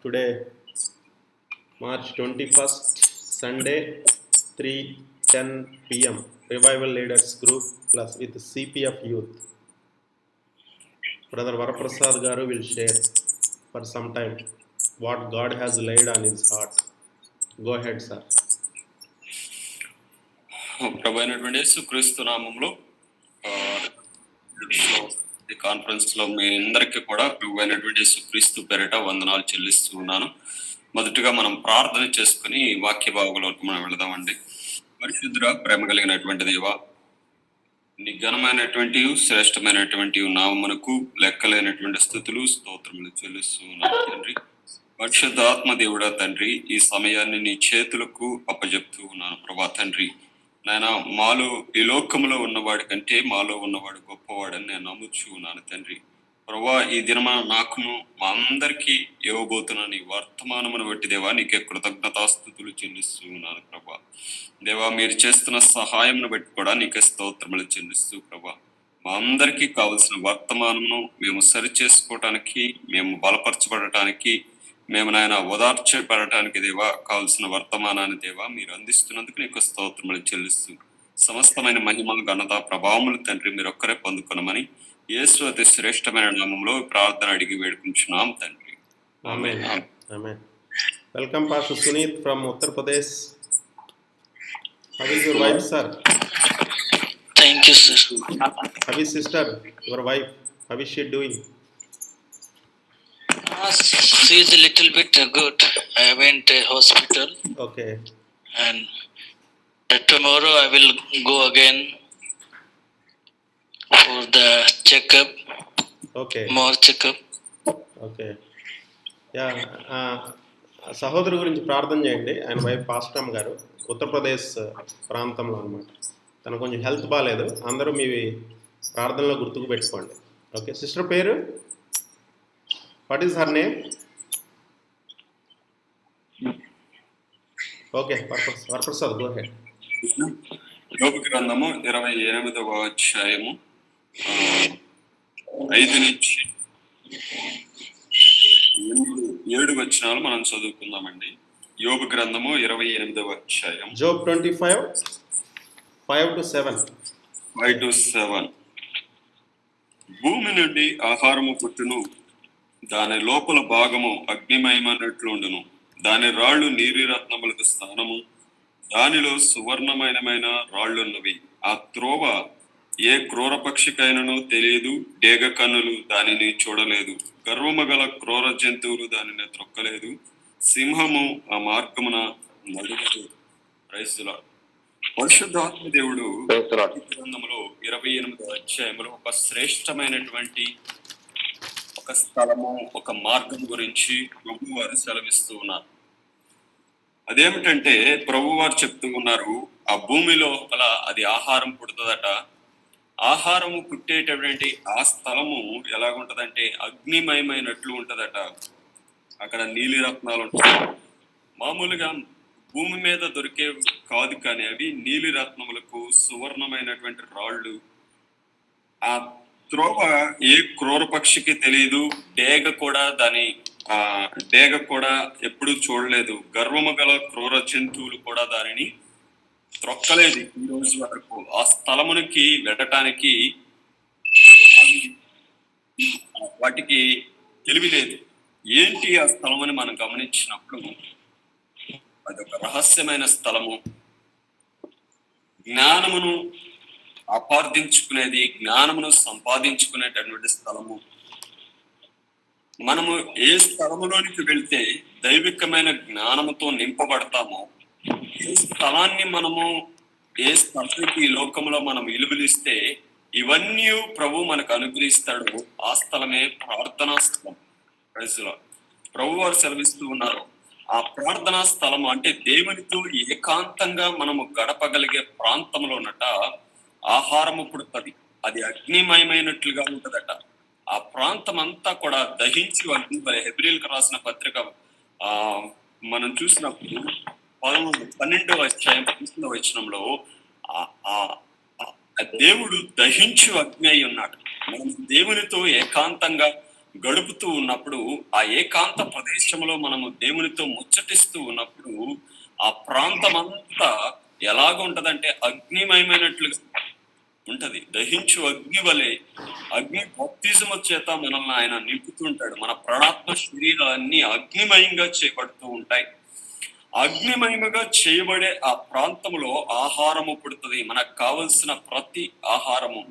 Today, March 21st, Sunday, 3:10 p.m. Revival Leaders Group plus with CPF Youth. Brother Varaprasad Garu will share for some time what God has laid on his heart. Go ahead, sir. ప్రభు అయినటువంటి యేసుక్రీస్తు నామంలో ఈ conference లో మీ అందరికీ కూడా ప్రభు అయినటువంటి యేసుక్రీస్తు పేరిట వందనాలు చెల్లిస్తూ ఉన్నాను. మొదటిగా మనం ప్రార్థన చేసుకుని వాక్య భాగంలోకి మనం వెళదామండి. పరిశుద్ధుడ, ప్రేమ కలిగినటువంటి దేవా, నీ ఘనమైనటువంటి శ్రేష్టమైనటువంటి నామమునకు లెక్కలేనటువంటి స్థుతులు స్తోత్రములు చెల్లిస్తూ ఉన్నాను తండ్రి. పరిశుద్ధాత్మ దేవుడా తండ్రి, ఈ సమయాన్ని నీ చేతులకు అప్పజెప్తూ ఉన్నాను ప్రభా తండ్రి. నాయన, మాలో ఈ లోకంలో ఉన్నవాడి కంటే మాలో ఉన్నవాడు గొప్పవాడని నేను నమ్ముచూ ఉన్నాను తండ్రి. ప్రభా, ఈ దినమా నాకును మా అందరికీ ఇవ్వబోతున్న నీ వర్తమానమును బట్టి దేవా నీకే కృతజ్ఞతాస్థుతులు చెల్లిస్తూ ఉన్నాను ప్రభా. దేవా, మీరు చేస్తున్న సహాయంను బట్టి కూడా నీకే స్తోత్రములు చెల్లిస్తూ ప్రభా, మా అందరికీ కావలసిన వర్తమానమును మేము సరి చేసుకోవటానికి, మేము బలపరచబడటానికి, మేము నాయన ఓదార్చబడటానికి దేవా కావలసిన వర్తమానాన్ని దేవా మీరు అందిస్తున్నందుకు నీకు స్తోత్రములు చెల్లిస్తూ, సమస్తమైన మహిమ ఘనత ప్రభావములు తండ్రి మీరు ఒక్కరే పొందుకున్నామని యేసు అతి శ్రేష్టమైన నామంలో ప్రార్థన అడిగి వేడుకుంటున్నాం తండ్రి. ఆమేన్. ఆమేన్. Welcome Pastor Sunit from Uttar Pradesh. How is your wife, sir? Thank you, sir. How is sister, your wife? How is she doing? She is a little bit good. I went to hospital. Okay. And tomorrow I will go again for the checkup. Okay. More checkup. Okay. Yeah, సహోదరు గురించి ప్రార్థన చేయండి. ఆయన wife పాస్టమ్ గారు ఉత్తరప్రదేశ్ ప్రాంతంలో అనమాట. తనకు కొంచెం హెల్త్ బాగాలేదు. అందరూ మీ ప్రార్థనలో గుర్తుకు పెట్టుకోండి. ఓకే. సిస్టర్ పేరు what is her name? Okay, Varaprasad go head. యోబు గ్రంథము 28వ అధ్యాయము 5 నుంచి 7 వచనాలు మనం చదువుకుందామండి. యోబు గ్రంథము 28వ అధ్యాయం జోబ్ 25 5 to 7. భూమి నుండి ఆహారము పుట్టును, దాని లోపల భాగము అగ్నిమయమైనట్లుండును. దాని రాళ్ళు నీలి రత్నములకు స్థానము, దానిలో సువర్ణమయమైన రాళ్ళున్నవి. ఆ త్రోవ ఏ క్రూర పక్షికైనను తెలియదు, డేగ కన్నులు దానిని చూడలేదు. గర్వము గల క్రూర జంతువులు దానిని త్రొక్కలేదు. సింహము ఆ మార్గమున నడుగదు. రైసులా పరిశుద్ధాత్మ దేవుడు గ్రంథంలో 28వ అధ్యాయంలో ఒక శ్రేష్టమైనటువంటి ఒక స్థలము, ఒక మార్గం గురించి ప్రభు వారు సెలవిస్తూ ఉన్నారు. అదేమిటంటే ప్రభు వారు చెప్తూ ఉన్నారు, ఆ భూమి లోపల అది ఆహారం పుడుతుందట. ఆహారము పుట్టేటటువంటి ఆ స్థలము ఎలాగుంటదంటే అగ్నిమయమైనట్లు ఉంటదట. అక్కడ నీలి రత్నాలు ఉంటాయి. మామూలుగా భూమి మీద దొరికే కాదు, కానీ అవి నీలి రత్నములకు సువర్ణమైనటువంటి రాళ్ళు. ఆ త్రోవ ఏ క్రూర పక్షికి తెలియదు, డేగ కూడా ఎప్పుడు చూడలేదు. గర్వము గల క్రూర జంతువులు కూడా దానిని త్రొక్కలేదు ఈ రోజు వరకు. ఆ స్థలమునికి వెళ్ళటానికి వాటికి తెలివి లేదు. ఏంటి ఆ స్థలమని మనం గమనించినప్పుడు అదొక రహస్యమైన స్థలము, జ్ఞానమును అపార్థించుకునేది, జ్ఞానమును సంపాదించుకునేటటువంటి స్థలము. మనము ఏ స్థలములోనికి వెళ్తే దైవికమైన జ్ఞానముతో నింపబడతామో, ఏ స్థలాన్ని మనము ఏ స్థలానికి ఈ లోకంలో మనం విలువలిస్తే ఇవన్నీ ప్రభు మనకు అనుగ్రహిస్తాడు. ఆ స్థలమే ప్రార్థనా స్థలం. ప్రభు వారు సెలవిస్తూ ఉన్నారు, ఆ ప్రార్థనా స్థలం అంటే దేవునితో ఏకాంతంగా మనము గడపగలిగే ప్రాంతంలో ఉన్నట ఆహారము పుడుతుంది. అది అగ్నిమయమైనట్లుగా ఉంటదట. ఆ ప్రాంతం అంతా కూడా దహించి హెబ్రీయులకు రాసిన పత్రిక మనం చూసినప్పుడు 12వ అధ్యాయం 15వ వచనంలో దేవుడు దహించు అగ్ని అయి ఉన్నాడు. మనం దేవునితో ఏకాంతంగా గడుపుతూ ఉన్నప్పుడు, ఆ ఏకాంత ప్రదేశంలో మనము దేవునితో ముచ్చటిస్తూ ఉన్నప్పుడు, ఆ ప్రాంతమంతా ఎలాగ ఉంటదంటే అగ్నిమయమైనట్లుగా ఉంటది. దహించు అగ్ని వలె, అగ్ని బాప్తిజము చేత మనల్ని ఆయన నింపుతూ ఉంటాడు. మన ప్రాణాత్మ శరీరాలన్నీ అగ్నిమయంగా చేయబడుతూ ఉంటాయి. అగ్నిమయముగా చేయబడే ఆ ప్రాంతంలో ఆహారము పుడుతుంది. మనకు కావలసిన ప్రతి ఆహారము,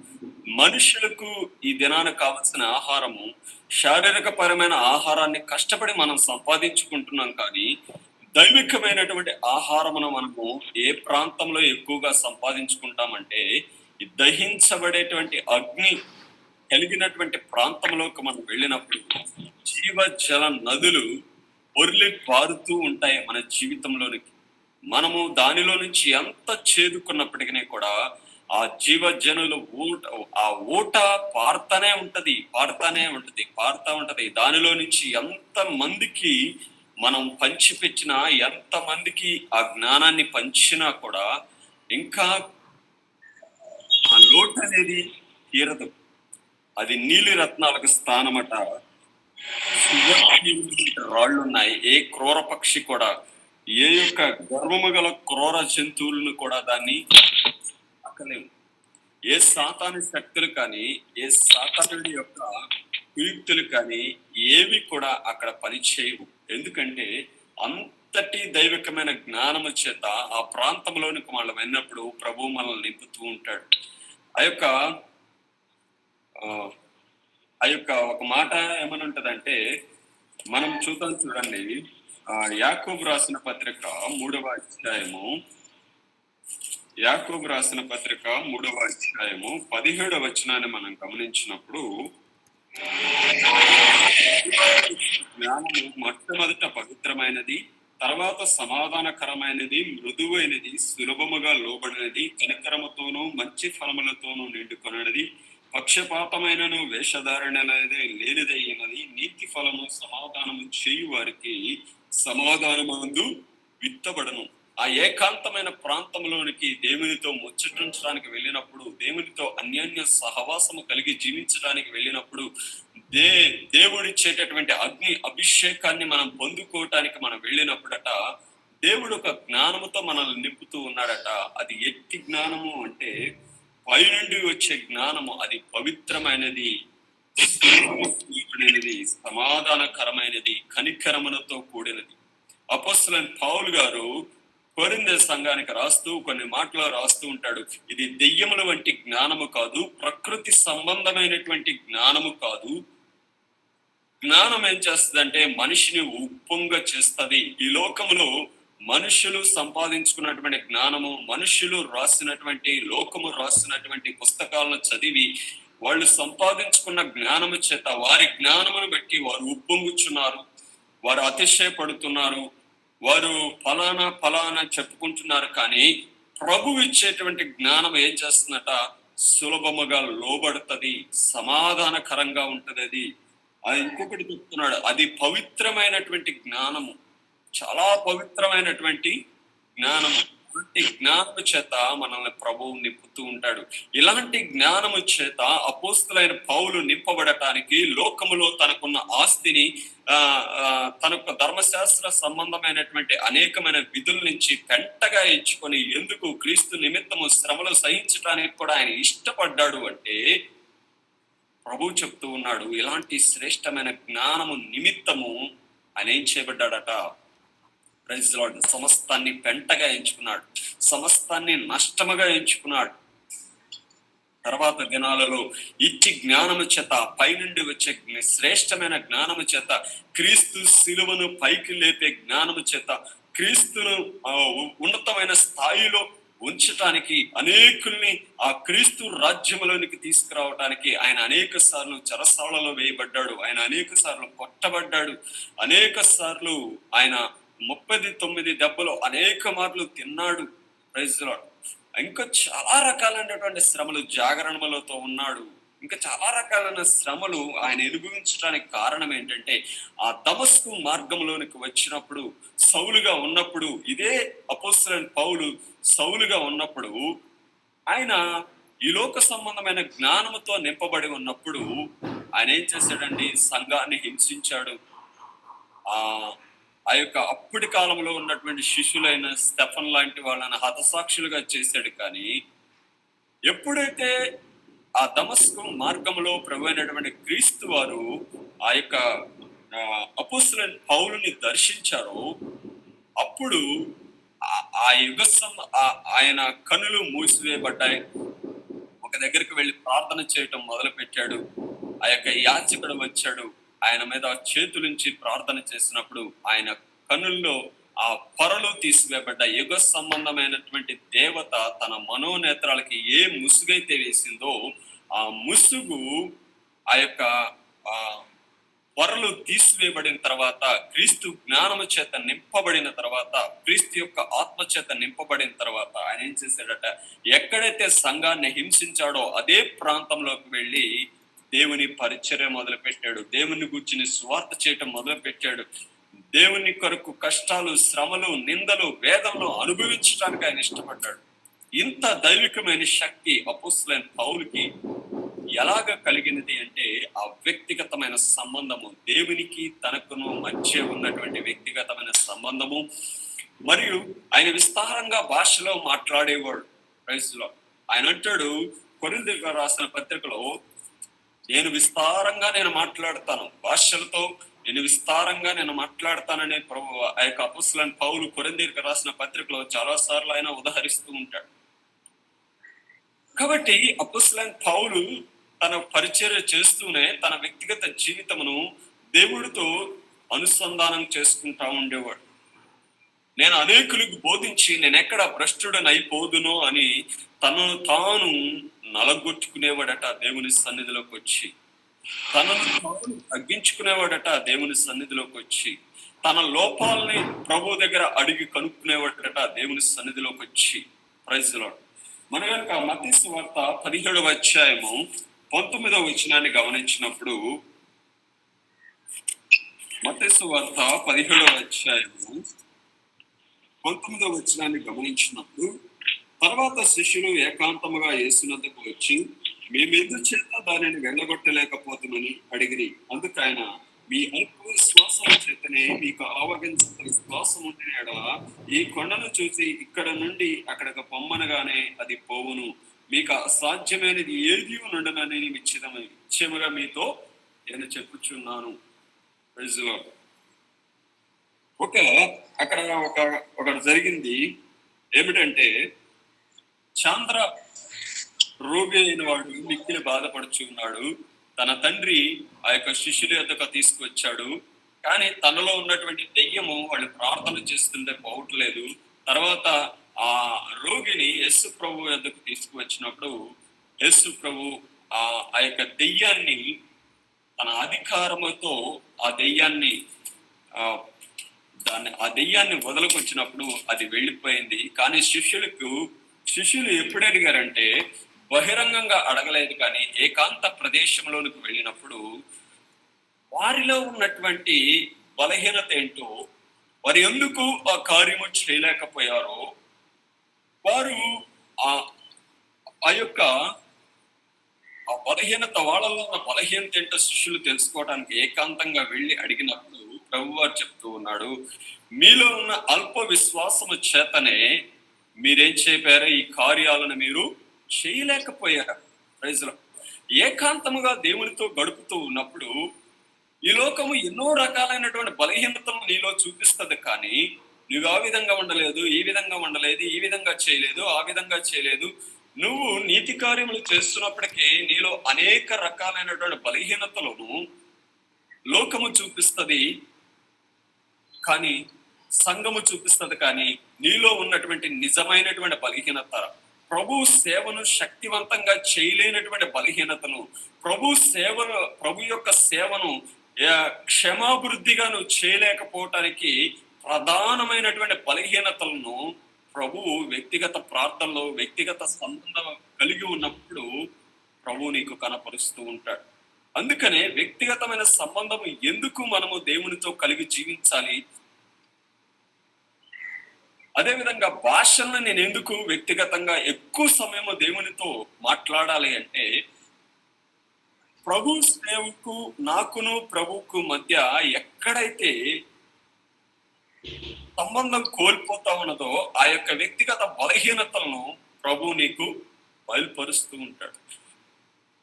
మనుషులకు ఈ దినాన కావలసిన ఆహారము, శారీరక పరమైన ఆహారాన్ని కష్టపడి మనం సంపాదించుకుంటున్నాం. కానీ దైవికమైనటువంటి ఆహారమును మనము ఏ ప్రాంతంలో ఎక్కువగా సంపాదించుకుంటామంటే, ఈ దహించబడేటువంటి అగ్ని కలిగినటువంటి ప్రాంతంలోకి మనం వెళ్ళినప్పుడు జీవ జల నదులు పొర్లి పారుతూ ఉంటాయి మన జీవితంలోనికి. మనము దానిలో నుంచి ఎంత చేదుకున్నప్పటికీ కూడా ఆ జీవజనుల ఆ ఊట పారుతానే ఉంటది, పారుతా ఉంటది. దానిలో నుంచి ఎంత మందికి మనం పంచిపెట్టినా, ఎంత మందికి ఆ జ్ఞానాన్ని పంచినా కూడా ఇంకా ఆ లోటు అనేది తీరదు. అది నీలి రత్నాలకు స్థానమట. రాళ్ళున్నాయి. ఏ క్రూర పక్షి కూడా, ఏ యొక్క గర్వము గల క్రూర జంతువులను కూడా దాన్ని తాకలేవు. ఏ సాతాను శక్తులు కానీ, ఏ సాతానుడి యొక్క కుయుక్తులు కానీ ఏవి కూడా అక్కడ పనిచేయవు. ఎందుకంటే అంతటి దైవికమైన జ్ఞానము చేత ఆ ప్రాంతంలోనికి మనం వెళ్ళినప్పుడు ప్రభు మనల్ని నింపుతూ ఉంటాడు. ఆ యొక్క ఆ యొక్క ఒక మాట ఏమని ఉంటదంటే, మనం చూద్దాం చూడండి. యాకోబు రాసిన పత్రిక 3వ అధ్యాయము, యాకోబు రాసిన పత్రిక 3వ అధ్యాయము 17వ వచనాన్ని మనం గమనించినప్పుడు, జ్ఞానము మొట్టమొదట పవిత్రమైనది, తర్వాత సమాధానకరమైనది, మృదువైనది, సులభముగా లోబడినది, కనికరముతోనూ మంచి ఫలములతోనూ నిండుకొనది, పక్షపాతమైనను వేషధారణలైనది లేనిదైనది, నీతి ఫలము సమాధానము చేయు వారికి సమాధానమందు విత్తబడను. ఆ ఏకాంతమైన ప్రాంతంలోనికి దేవునితో ముచ్చటించడానికి వెళ్ళినప్పుడు, దేవునితో అన్యోన్య సహవాసము కలిగి జీవించడానికి వెళ్ళినప్పుడు, దేవుడిచ్చేటటువంటి అగ్ని అభిషేకాన్ని మనం పొందుకోవటానికి మనం వెళ్ళినప్పుడట, దేవుడు ఒక జ్ఞానముతో మనల్ని నింపుతూ ఉన్నాడట. అది ఎట్టి జ్ఞానము అంటే పైనుండి వచ్చే జ్ఞానము. అది పవిత్రమైనది, సమాధానకరమైనది, కనికరములతో కూడినది. అపోస్తలుడైన పౌలు గారు కొరింథీ సంఘానికి రాస్తూ కొన్ని మాటలు రాస్తూ ఉంటాడు. ఇది దెయ్యముల వంటి జ్ఞానము కాదు, ప్రకృతి సంబంధమైనటువంటి జ్ఞానము కాదు. జ్ఞానం ఏం చేస్తుందంటే మనిషిని ఉప్పొంగ చేస్తుంది. ఈ లోకములో మనుషులు సంపాదించుకున్నటువంటి జ్ఞానము, మనుషులు రాసినటువంటి, లోకము రాసినటువంటి పుస్తకాలను చదివి వాళ్ళు సంపాదించుకున్న జ్ఞానము చేత వారి జ్ఞానమును బట్టి వారు ఉప్పొంగుచున్నారు, వారు అతిశయపడుతున్నారు, వారు ఫలానా చెప్పుకుంటున్నారు. కానీ ప్రభు ఇచ్చేటువంటి జ్ఞానం ఏం చేస్తుందట, సులభముగా లోబడుతుంది, సమాధానకరంగా ఉంటది. అది ఇంకొకటి చెప్తున్నాడు, అది పవిత్రమైనటువంటి జ్ఞానము, చాలా పవిత్రమైనటువంటి జ్ఞానము. ఇలాంటి జ్ఞానము చేత మనల్ని ప్రభువు నింపుతూ ఉంటాడు. ఇలాంటి జ్ఞానము చేత అపోస్తలుడైన పౌలు నింపబడటానికి లోకములో తనకున్న ఆస్తిని, తనకు ధర్మశాస్త్ర సంబంధమైనటువంటి అనేకమైన విధుల నుంచి పెంటగా ఎంచుకొని, ఎందుకు క్రీస్తు నిమిత్తము శ్రమలు సహించడానికి కూడా ఆయన ఇష్టపడ్డాడు అంటే, ప్రభు చెప్తూ ఉన్నాడు ఇలాంటి శ్రేష్టమైన జ్ఞానము నిమిత్తము ఆయన ఏం చేయబడ్డాడట, ప్రైజ్ లార్డ్, సమస్తాన్ని పెంటగా ఎంచుకున్నాడు, సమస్తాన్ని నష్టముగా ఎంచుకున్నాడు. తర్వాత దినాలలో ఇచ్చి జ్ఞానము చేత, పైనుండి వచ్చే శ్రేష్టమైన జ్ఞానము చేత, క్రీస్తు శిలువను పైకి లేపే జ్ఞానము చేత, క్రీస్తును ఉన్నతమైన స్థాయిలో ఉంచటానికి, అనేకుల్ని ఆ క్రీస్తు రాజ్యములోనికి తీసుకురావటానికి ఆయన అనేక సార్లు చెరసాలలో వేయబడ్డాడు, ఆయన అనేక సార్లు కొట్టబడ్డాడు, అనేక సార్లు ఆయన 39 దెబ్బలు అనేక మార్లు తిన్నాడు. Praise Lord. ఇంకా చాలా రకాలైనటువంటి శ్రమలు, జాగరణములతో ఉన్నాడు. ఇంకా చాలా రకాలైన శ్రమలు ఆయన అనుభవించడానికి కారణం ఏంటంటే, ఆ దమస్కు మార్గంలోనికి వచ్చినప్పుడు, సౌలుగా ఉన్నప్పుడు, ఇదే అపోస్తలుడైన పౌలు సౌలుగా ఉన్నప్పుడు, ఆయన ఈ లోక సంబంధమైన జ్ఞానముతో నింపబడి ఉన్నప్పుడు ఆయన ఏం చేశాడండి? సంఘాన్ని హింసించాడు. ఆ ఆ యొక్క అప్పటి కాలంలో ఉన్నటువంటి శిష్యులైన స్టెఫన్ లాంటి వాళ్ళని హతసాక్షులుగా చేశాడు. కానీ ఎప్పుడైతే ఆ దమస్కు మార్గంలో ప్రభు అయినటువంటి క్రీస్తు వారు ఆ యొక్క అపోస్తలుడైన పౌలుని దర్శించారో, అప్పుడు ఆ యుగ ఆయన కనులు మూసివేయబడ్డాయి. ఒక దగ్గరికి వెళ్ళి ప్రార్థన చేయటం మొదలు పెట్టాడు. ఆ యొక్క యాజకుడు వచ్చాడు, ఆయన మీద చేతులుంచి ప్రార్థన చేసినప్పుడు ఆయన కనుల్లో ఆ పొరలు తీసివేయబడ్డ యుగ సంబంధమైనటువంటి దేవత తన మనోనేత్రాలకి ఏ ముసుగైతే వేసిందో ఆ ముసుగు ఆ యొక్క ఆ పొరలు తీసివేయబడిన తర్వాత, క్రీస్తు జ్ఞానము చేత నింపబడిన తర్వాత, క్రీస్తు యొక్క ఆత్మ చేత నింపబడిన తర్వాత ఆయన ఏం చేశాడట? ఎక్కడైతే సంఘాన్ని హింసించాడో అదే ప్రాంతంలోకి వెళ్ళి దేవుని పరిచర్య మొదలు పెట్టాడు. దేవుని గురించి సువార్త చేయటం మొదలు పెట్టాడు. దేవుని కొరకు కష్టాలు, శ్రమలు, నిందలు, వేదనలు అనుభవించడానికి ఆయన ఇష్టపడ్డాడు. ఇంత దైవికమైన శక్తి అపోస్తలుడైన పౌలుకి ఎలాగ కలిగినది అంటే, ఆ వ్యక్తిగతమైన సంబంధము, దేవునికి తనకును మధ్య ఉన్నటువంటి వ్యక్తిగతమైన సంబంధము. మరియు ఆయన విస్తారంగా భాషలో మాట్లాడేవాడు. Praise Lord. ఆయన అంటాడు కొరింథీయులకు రాసిన పత్రికలో, నేను మాట్లాడతాను భాషలతో, నేను విస్తారంగా మాట్లాడతాననే ప్రభు ఆ యొక్క అపోస్తలుడైన పౌలు కొరింథీయులకు రాసిన పత్రికలో చాలా సార్లు ఆయన ఉదహరిస్తూ ఉంటాడు. కాబట్టి అపోస్తలుడైన పౌలు తన పరిచర్య చేస్తూనే తన వ్యక్తిగత జీవితమును దేవుడితో అనుసంధానం చేసుకుంటా ఉండేవాడు. నేను అనేకులకు బోధించి నేను ఎక్కడ భ్రష్టుడనైపోదునో అని తనను తాను నలగొట్టుకునేవాడట దేవుని సన్నిధిలోకి వచ్చి. తనను తాను తగ్గించుకునేవాడట దేవుని సన్నిధిలోకి వచ్చి. తన లోపాలని ప్రభు దగ్గర అడిగి కనుక్కునేవాడట దేవుని సన్నిధిలోకి వచ్చి. Praise Lord. మన కనుక మత్తయి సువార్త 17వ అధ్యాయము 19వ వచనాన్ని గమనించినప్పుడు, మత్తయి సువార్త 17వ అధ్యాయము 19వ వచనాన్ని గమనించినప్పుడు, తర్వాత శిష్యులు ఏకాంతముగా యేసునద్దకు వచ్చి, మేమెందుచేత దానిని వెళ్ళగొట్టలేకపోతామని అడిగిరి. అందుకు ఆయన, మీ అల్ప విశ్వాసం చేతనే మీకు ఆవగించంత విశ్వాసం ఉండిన యెడల ఈ కొండను చూసి ఇక్కడ నుండి అక్కడికి పొమ్మనగానే అది పోవును. మీకు అసాధ్యమైనది ఏది నుండనని నిశ్చయముగా మీతో నేను చెప్పుచున్నాను. ఒకటి జరిగింది ఏమిటంటే, చాంద్ర రోగి అయిన వాడు మిక్కిలి బాధపడుచు ఉన్నాడు. తన తండ్రి ఆ యొక్క శిష్యుల యొద్దకు తీసుకువచ్చాడు. కానీ తనలో ఉన్నటువంటి దెయ్యము వాళ్ళు ప్రార్థన చేస్తుంటే పోవట్లేదు. తర్వాత ఆ రోగిని యేసు ప్రభు యొద్దకు తీసుకువచ్చినప్పుడు యేసు ప్రభు ఆ యొక్క దెయ్యాన్ని తన అధికారముతో ఆ దెయ్యాన్ని వదలకొచ్చినప్పుడు అది వెళ్ళిపోయింది. కానీ శిష్యులు ఎప్పుడు అడిగారంటే, బహిరంగంగా అడగలేదు, కానీ ఏకాంత ప్రదేశంలోనికి వెళ్ళినప్పుడు వారిలో ఉన్నటువంటి బలహీనత ఏంటో, వారు ఎందుకు ఆ కార్యము చేయలేకపోయారో, వారు ఆ యొక్క ఆ బలహీనత, వాళ్ళలో ఉన్న బలహీనత ఏంటో శిష్యులు తెలుసుకోవడానికి ఏకాంతంగా వెళ్ళి అడిగినప్పుడు ప్రభువారు చెప్తూ ఉన్నాడు, మీలో ఉన్న అల్ప విశ్వాసము చేతనే మీరేం చెప్పారో ఈ కార్యాలను మీరు చేయలేకపోయారు. ప్రైజ్లో ఏకాంతముగా దేవునితో గడుపుతూ ఉన్నప్పుడు ఈ లోకము ఎన్నో రకాలైనటువంటి బలహీనతలు నీలో చూపిస్తుంది. కానీ నువ్వు ఆ విధంగా ఉండలేదు, ఈ విధంగా ఉండలేదు, ఈ విధంగా చేయలేదు, ఆ విధంగా చేయలేదు. నువ్వు నీతి కార్యములు చేస్తున్నప్పటికీ నీలో అనేక రకాలైనటువంటి బలహీనతలను లోకము చూపిస్తుంది, కానీ సంఘము చూపిస్తుంది. కానీ నీలో ఉన్నటువంటి నిజమైనటువంటి బలహీనత, ప్రభు సేవను శక్తివంతంగా చేయలేనటువంటి బలహీనతను, ప్రభు యొక్క సేవను క్షమాభివృద్ధిగా నువ్వు చేయలేకపోవటానికి ప్రధానమైనటువంటి బలహీనతలను ప్రభువు వ్యక్తిగత ప్రార్థనలో, వ్యక్తిగత సంబంధం కలిగి ఉన్నప్పుడు ప్రభువు నీకు కనపరుస్తూ ఉంటాడు. అందుకనే వ్యక్తిగతమైన సంబంధం ఎందుకు మనము దేవునితో కలిగి జీవించాలి, అదేవిధంగా భాషలను నేను ఎందుకు వ్యక్తిగతంగా ఎక్కువ సమయము దేవునితో మాట్లాడాలి అంటే, ప్రభు సేవకు నాకును ప్రభువుకు మధ్య ఎక్కడైతే సంబంధం కోల్పోతా ఉన్నదో ఆ యొక్క వ్యక్తిగత బలహీనతలను ప్రభు నీకు బయలుపరుస్తూ ఉంటాడు.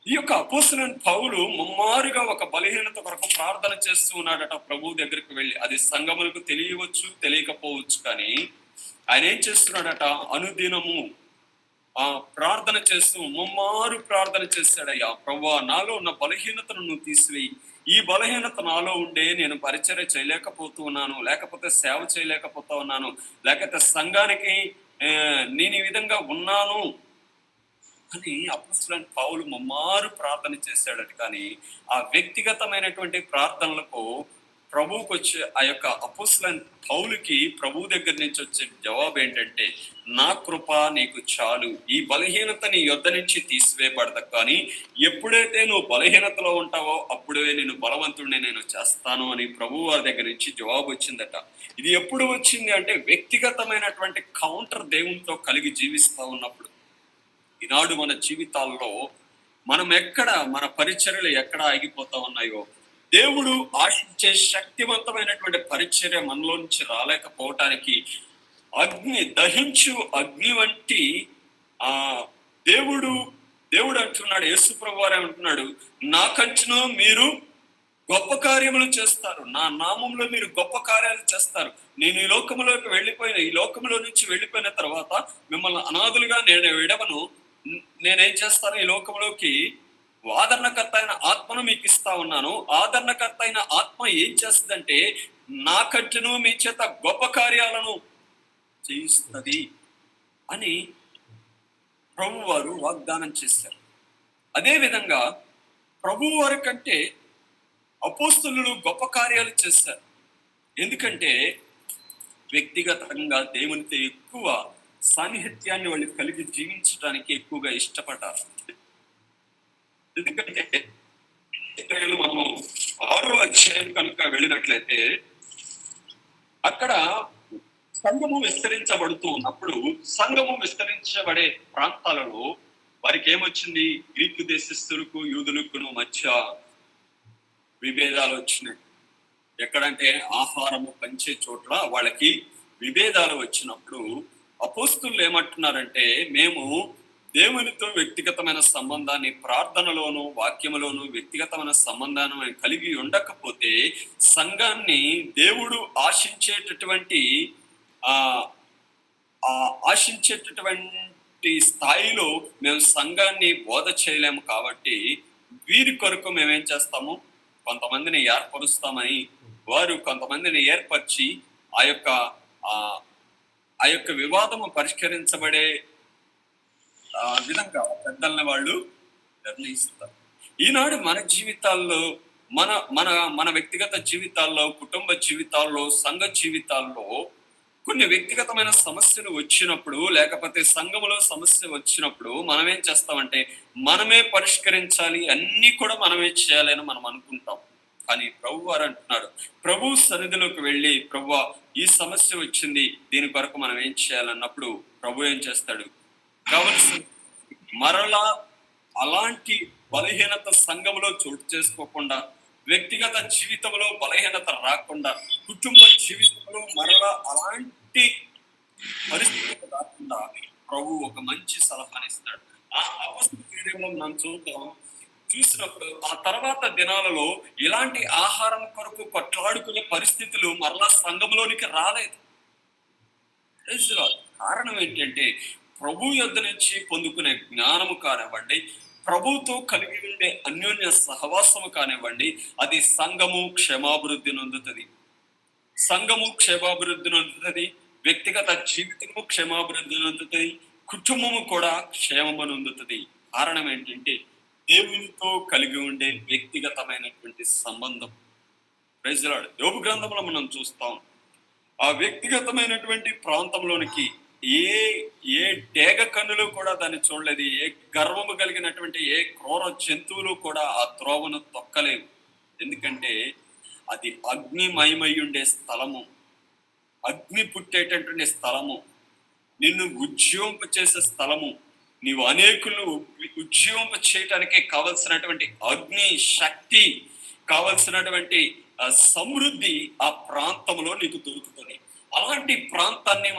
ఈ యొక్క అపోస్తలుడైన పౌలు ముమ్మారుగా ఒక బలహీనత కొరకు ప్రార్థన చేస్తూ ఉన్నాడట ప్రభు దగ్గరికి వెళ్ళి. అది సంఘములకు తెలియవచ్చు, తెలియకపోవచ్చు, కానీ ఆయన ఏం చేస్తున్నాడట, అనుదినము ప్రార్థన చేస్తూ ముమ్మారు ప్రార్థన చేశాడయ్యా, ప్రభువా నాలో ఉన్న బలహీనతను నువ్వు తీసివేయి, ఈ బలహీనత నాలో ఉండే నేను పరిచర్య చేయలేకపోతూ ఉన్నాను, లేకపోతే సేవ చేయలేకపోతా ఉన్నాను, లేకపోతే సంఘానికి నేను ఈ విధంగా ఉన్నాను అని అపోస్తలుడైన పౌలు ముమ్మారు ప్రార్థన చేశాడట. కానీ ఆ వ్యక్తిగతమైనటువంటి ప్రార్థనలకు ప్రభువుకి వచ్చే ఆ యొక్క అపోస్తలుడైన పౌలుకి ప్రభు దగ్గర నుంచి వచ్చే జవాబు ఏంటంటే, నా కృప నీకు చాలు, ఈ బలహీనత నీ యొద్ద నుంచి తీసివేయబడదు, కానీ ఎప్పుడైతే నువ్వు బలహీనతలో ఉంటావో అప్పుడే నేను బలవంతుడిని నేను చేస్తాను అని ప్రభు వారి దగ్గర నుంచి జవాబు వచ్చిందట. ఇది ఎప్పుడు వచ్చింది అంటే, వ్యక్తిగతమైనటువంటి కౌంటర్ దేవునితో కలిగి జీవిస్తా ఉన్నప్పుడు. ఈనాడు మన జీవితాల్లో మనం ఎక్కడ, మన పరిచర్యలు ఎక్కడ ఆగిపోతా ఉన్నాయో, దేవుడు ఆశించే శక్తివంతమైనటువంటి పరిచర్య మనలో నుంచి రాలేకపోవటానికి దహించు అగ్ని వంటి దేవుడు అంటున్నాడు, యేసు ప్రభువు వారు అంటున్నాడు, నాకంచును మీరు గొప్ప కార్యములు చేస్తారు, నా నామంలో మీరు గొప్ప కార్యాలు చేస్తారు, నేను ఈ లోకంలో నుంచి వెళ్ళిపోయిన తర్వాత మిమ్మల్ని అనాథులుగా నేను విడవను, నేనేం చేస్తాను, ఈ లోకంలోకి ఆదరణకర్త అయిన ఆత్మను మీకు ఇస్తా ఉన్నాను, ఆదరణకర్త అయిన ఆత్మ ఏం చేస్తుందంటే నాకంటేను మీ చేత గొప్ప కార్యాలను చేయిస్తుంది అని ప్రభు వారు వాగ్దానం చేశారు. అదేవిధంగా ప్రభు వారి కంటే అపోస్తలులు గొప్ప కార్యాలు చేశారు. ఎందుకంటే వ్యక్తిగతంగా దేవునితో ఎక్కువ సాన్నిహిత్యాన్ని వాళ్ళు కలిగి జీవించడానికి ఎక్కువగా ఇష్టపడ్డారు. ఎందుకంటే మనము 6వ అధ్యాయం కనుక వెళ్ళినట్లయితే అక్కడ సంఘము విస్తరించబడుతూ ఉన్నప్పుడు, సంఘము విస్తరించబడే ప్రాంతాలలో వారికి ఏమొచ్చింది, గ్రీకు దేశస్థులకు యూదులకు మధ్య విభేదాలు వచ్చినాయి. ఎక్కడంటే ఆహారము పంచే చోట్ల వాళ్ళకి విభేదాలు వచ్చినప్పుడు అపోస్తలులు ఏమంటున్నారంటే, మేము దేవునితో వ్యక్తిగతమైన సంబంధాన్ని, ప్రార్థనలోను వాక్యములోను వ్యక్తిగతమైన సంబంధాన్ని కలిగి ఉండకపోతే సంఘాన్ని దేవుడు ఆశించేటటువంటి స్థాయిలో మేము సంఘాన్ని బోధ చేయలేము. కాబట్టి వీరి కొరకు మేమేం చేస్తాము, కొంతమందిని ఏర్పరుస్తామని వారు కొంతమందిని ఏర్పరిచి ఆ యొక్క వివాదము పరిష్కరించబడే విధంగా పెద్దల్ని వాళ్ళు నిర్ణయిస్తారు. ఈనాడు మన జీవితాల్లో, మన వ్యక్తిగత జీవితాల్లో, కుటుంబ జీవితాల్లో, సంఘ జీవితాల్లో కొన్ని వ్యక్తిగతమైన సమస్యలు వచ్చినప్పుడు, లేకపోతే సంఘములో సమస్య వచ్చినప్పుడు మనం ఏం చేస్తామంటే మనమే పరిష్కరించాలి, అన్ని కూడా మనమే చేయాలని మనం అనుకుంటాం. కానీ ప్రభు వారు అంటున్నాడు, ప్రభు సన్నిధిలోకి వెళ్ళి, ప్రభువా ఈ సమస్య వచ్చింది, దీని కొరకు మనం ఏం చేయాలన్నప్పుడు ప్రభు ఏం చేస్తాడు, కావలసిన మరలా అలాంటి బలహీనత సంఘంలో చోటు చేసుకోకుండా, వ్యక్తిగత జీవితంలో బలహీనత రాకుండా, కుటుంబ జీవితంలో మరలా అలాంటి పరిస్థితులు రాకుండా ప్రభు ఒక మంచి సలహానిస్తాడు. ఆ అపోస్తలుల కార్యములను మనం చూసినప్పుడు ఆ తర్వాత దినాలలో ఇలాంటి ఆహారం కొరకు కొట్లాడుకునే పరిస్థితులు మరలా సంఘంలోనికి రాలేదు. కారణం ఏంటంటే ప్రభు యొద్ద నుంచి పొందుకునే జ్ఞానము కానివ్వండి, ప్రభుతో కలిగి ఉండే అన్యోన్య సహవాసము కానివ్వండి, అది సంఘము క్షేమాభివృద్ధి నొందుతుంది. వ్యక్తిగత జీవితము క్షేమాభివృద్ధి నొందుతుంది, కుటుంబము కూడా క్షేమము నొందుతుంది. కారణం ఏంటంటే దేవునితో కలిగి ఉండే వ్యక్తిగతమైనటువంటి సంబంధం. Praise the Lord. యోబు గ్రంథంలో మనం చూస్తాం, ఆ వ్యక్తిగతమైనటువంటి ప్రాంతంలోనికి ఏ డేగ కన్నులు కూడా దాన్ని చూడలేదు, ఏ గర్వము కలిగినటువంటి ఏ క్రూర జంతువులు కూడా ఆ త్రోవను తొక్కలేవు. ఎందుకంటే అది అగ్నిమయమై ఉండే స్థలము, అగ్ని పుట్టేటటువంటి స్థలము, నిన్ను ఉజ్జీవింప చేసే స్థలము, నీవు అనేకులు ఉజ్జీవింప చేయటానికి కావలసినటువంటి అగ్ని శక్తి, కావలసినటువంటి సమృద్ధి ఆ ప్రాంతంలో నీకు దొరుకుతుంది. అలాంటి ప్రాంతాన్ని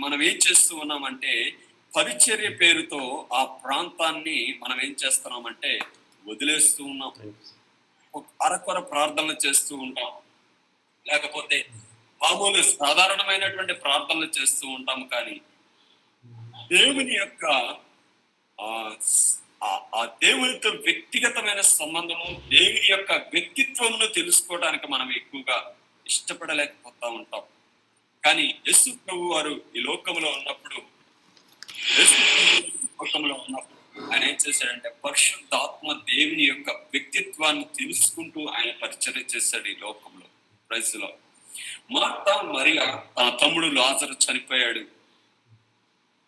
మనం ఏం చేస్తూ ఉన్నామంటే, పరిచర్య పేరుతో ఆ ప్రాంతాన్ని మనం ఏం చేస్తున్నామంటే వదిలేస్తూ ఉన్నాం. అరకొర ప్రార్థనలు చేస్తూ ఉంటాం, లేకపోతే మామూలు సాధారణమైనటువంటి ప్రార్థనలు చేస్తూ ఉంటాం. కానీ దేవుని యొక్క ఆ దేవునితో వ్యక్తిగతమైన సంబంధము, దేవుని యొక్క వ్యక్తిత్వమును తెలుసుకోవడానికి మనం ఎక్కువగా ఇష్టపడలేకపోతా ఉంటాం. కానీ యేసు ప్రభు వారు ఈ లోకంలో ఉన్నప్పుడు ఆయన ఏం చేశాడంటే, పరిశుద్ధాత్మ దేవుని యొక్క వ్యక్తిత్వాన్ని తెలుసుకుంటూ ఆయన పరిచర్య చేశాడు ఈ లోకంలో. ప్రైజ్లో మార్తా మరియా తన తమ్ముడు లాజరు చనిపోయాడు.